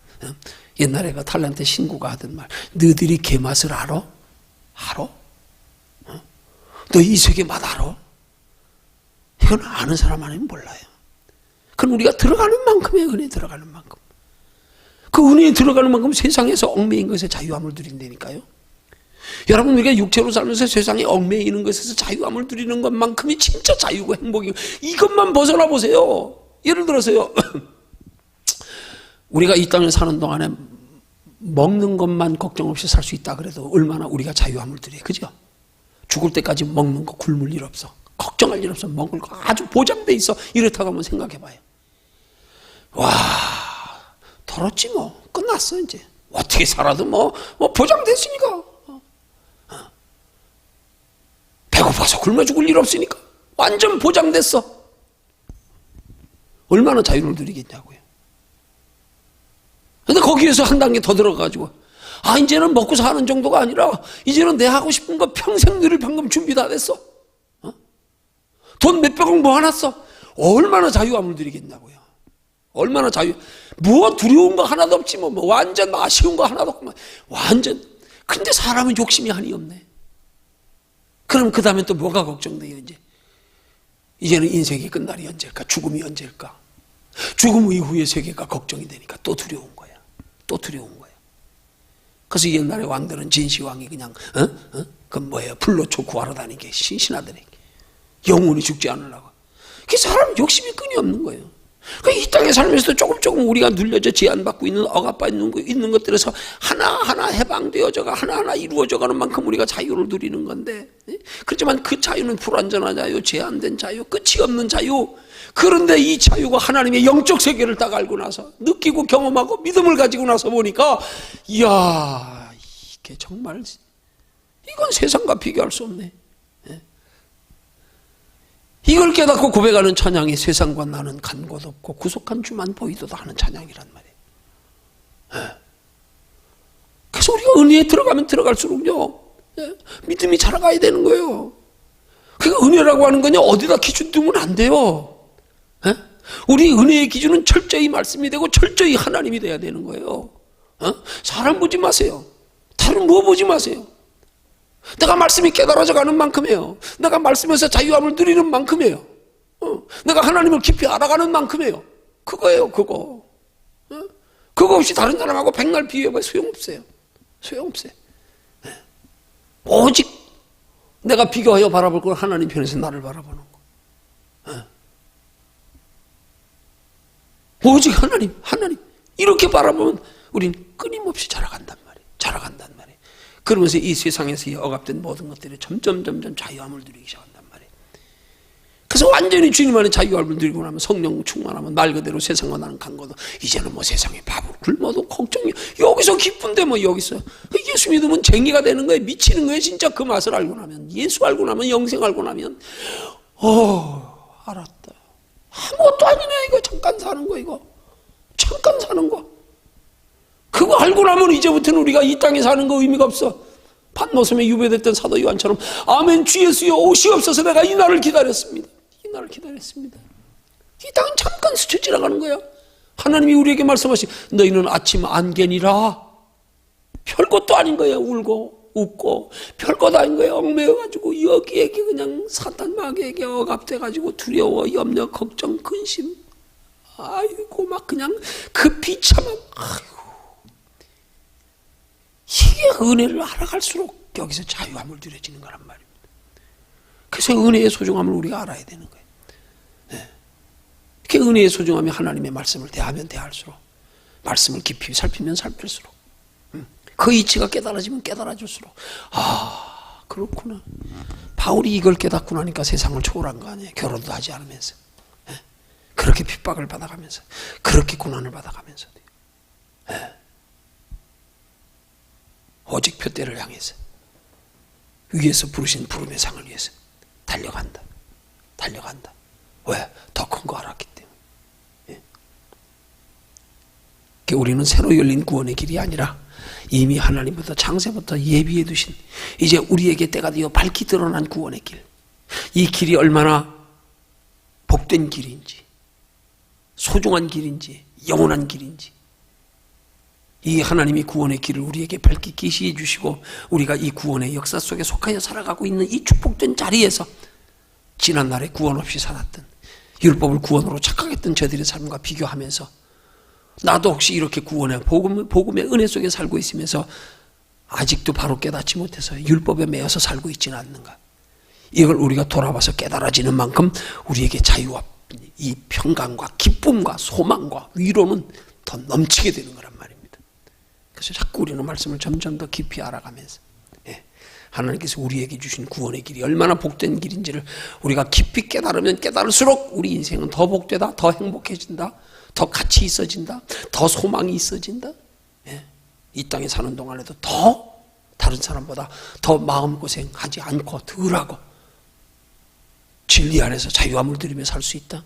옛날에 그 탤런트 신구가 하던 말. 너희들이 개 맛을 알아? 알아? 너 이 세계 맛 알아? 이건 아는 사람 아니면 몰라요. 그건 우리가 들어가는 만큼의 은혜에 들어가는 만큼. 그 은혜에 들어가는 만큼 세상에서 얽매인 것에 자유함을 누린다니까요. 여러분, 우리가 육체로 살면서 세상에 얽매이는 것에서 자유함을 누리는 것만큼이 진짜 자유고 행복이고, 이것만 벗어나 보세요. 예를 들어서요. 우리가 이 땅에 사는 동안에 먹는 것만 걱정 없이 살 수 있다 그래도 얼마나 우리가 자유함을 누려요. 그죠? 죽을 때까지 먹는 거 굶을 일 없어. 걱정할 일 없어. 먹을 거 아주 보장돼 있어. 이렇다고 한번 생각해 봐요. 와, 덜었지 뭐. 끝났어 이제. 어떻게 살아도 뭐 보장됐으니까. 배고파서 굶어 죽을 일 없으니까. 완전 보장됐어. 얼마나 자유를 누리겠냐고요. 근데 거기에서 한 단계 더 들어가가지고, 이제는 먹고 사는 정도가 아니라, 이제는 내 하고 싶은 거 평생 누릴 방금 준비 다 됐어. 돈 몇백억 모아놨어. 얼마나 자유함을 누리겠냐고요. 얼마나 뭐 두려운 거 하나도 없지, 완전 아쉬운 거 하나도 없고, 완전. 근데 사람은 욕심이 한이 없네. 그럼 그 다음에 또 뭐가 걱정돼요, 이제? 이제는 인생이 끝날이 언제일까? 죽음이 언제일까? 죽음 이후의 세계가 걱정이 되니까 또 두려운 거야. 또 두려운 거야. 그래서 옛날에 왕들은 진시황이 그냥 불로초 구하러 다니게 신신하더니 영원히 죽지 않으려고. 그 사람 욕심이 끈이 없는 거예요. 이 땅에 살면서도 조금 우리가 눌려져 제한받고 있는 억압받고 있는 것들에서 하나하나 해방되어져가 하나하나 이루어져가는 만큼 우리가 자유를 누리는 건데, 그렇지만 그 자유는 불완전한 자유, 제한된 자유, 끝이 없는 자유. 그런데 이 자유가 하나님의 영적 세계를 딱 알고 나서 느끼고 경험하고 믿음을 가지고 나서 보니까, 이야, 이게 정말 이건 세상과 비교할 수 없네. 이걸 깨닫고 고백하는 찬양이 세상과 나는 간 곳 없고 구속한 주만 보이도다 하는 찬양이란 말이에요. 그래서 우리가 은혜에 들어가면 들어갈수록요, 믿음이 자라가야 되는 거예요. 그러니까 은혜라고 하는 건요, 어디다 기준 두면 안 돼요. 우리 은혜의 기준은 철저히 말씀이 되고 철저히 하나님이 돼야 되는 거예요. 사람 보지 마세요. 다른 뭐 보지 마세요. 내가 말씀이 깨달아져 가는 만큼이에요. 내가 말씀에서 자유함을 누리는 만큼이에요. 내가 하나님을 깊이 알아가는 만큼이에요. 그거예요, 그거. 그거 없이 다른 사람하고 백날 비교해봐야 소용없어요. 소용없어요. 오직 내가 비교하여 바라볼 건 하나님 편에서 나를 바라보는 거. 오직 하나님. 이렇게 바라보면 우린 끊임없이 자라간단 말이에요. 자라간단 말이에요. 그러면서 이 세상에서 억압된 모든 것들이 점점 자유함을 누리기 시작한단 말이에요. 그래서 완전히 주님 안에 자유함을 누리고 나면 성령 충만하면 말 그대로 세상과 나는 간 거도 이제는 뭐 세상에 밥을 굶어도 걱정이 여기서 기쁜데 뭐 여기서 예수 믿으면 쟁이가 되는 거예요. 미치는 거예요. 진짜 그 맛을 알고 나면, 예수 알고 나면, 영생 알고 나면, 알았다. 아무것도 아니네. 이거 잠깐 사는 거, 이거 잠깐 사는 거. 그거 알고 나면 이제부터는 우리가 이 땅에 사는 거 의미가 없어. 판모섬에 유배됐던 사도 요한처럼 아멘 주 예수여 오시옵소서 내가 이 날을 기다렸습니다. 이 날을 기다렸습니다. 이 땅은 잠깐 스쳐 지나가는 거야. 하나님이 우리에게 말씀하시 너희는 아침 안개니라. 별것도 아닌 거예요. 울고 웃고 별것 아닌 거예요. 얽매여가지고 여기에 그냥 사탄 마귀에게 억압돼가지고 두려워 염려 걱정 근심 아이고 막 그냥 그 비참함 아이고 이게 은혜를 알아갈수록 여기서 자유함을 누려지는 거란 말입니다. 그래서 은혜의 소중함을 우리가 알아야 되는 거예요. 네. 이렇게 은혜의 소중함이 하나님의 말씀을 대하면 대할수록 말씀을 깊이 살피면 살필수록 그 이치가 깨달아지면 깨달아질수록 아 그렇구나. 바울이 이걸 깨닫고 나니까 세상을 초월한 거 아니에요. 결혼도 하지 않으면서 네. 그렇게 핍박을 받아가면서 그렇게 고난을 받아가면서 네. 오직 표대를 향해서 위에서 부르신 부름의 상을 위해서 달려간다. 왜? 더 큰 거 알았기 때문에. 예. 우리는 새로 열린 구원의 길이 아니라 이미 하나님부터 창세부터 예비해 두신 이제 우리에게 때가 되어 밝히 드러난 구원의 길. 이 길이 얼마나 복된 길인지 소중한 길인지 영원한 길인지 이 하나님이 구원의 길을 우리에게 밝히 계시해 주시고 우리가 이 구원의 역사 속에 속하여 살아가고 있는 이 축복된 자리에서 지난날에 구원 없이 살았던 율법을 구원으로 착각했던 저들의 삶과 비교하면서 나도 혹시 이렇게 구원의 복음의 은혜 속에 살고 있으면서 아직도 바로 깨닫지 못해서 율법에 매여서 살고 있지는 않는가. 이걸 우리가 돌아봐서 깨달아지는 만큼 우리에게 자유와 이 평강과 기쁨과 소망과 위로는 더 넘치게 되는 거란 말입니다. 그래서 자꾸 우리는 말씀을 점점 더 깊이 알아가면서 하나님께서 우리에게 주신 구원의 길이 얼마나 복된 길인지를 우리가 깊이 깨달으면 깨달을수록 우리 인생은 더 복되다, 더 행복해진다, 더 가치 있어진다, 더 소망이 있어진다. 이 땅에 사는 동안에도 더 다른 사람보다 더 마음고생하지 않고 덜하고 진리 안에서 자유함을 누리며 살 수 있다.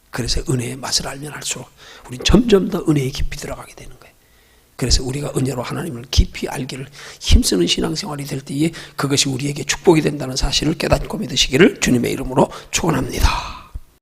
그래서 은혜의 맛을 알면 알수록 우리는 점점 더 은혜에 깊이 들어가게 되는 거예요. 그래서 우리가 은혜로 하나님을 깊이 알기를 힘쓰는 신앙생활이 될 때에 그것이 우리에게 축복이 된다는 사실을 깨닫고 믿으시기를 주님의 이름으로 축원합니다.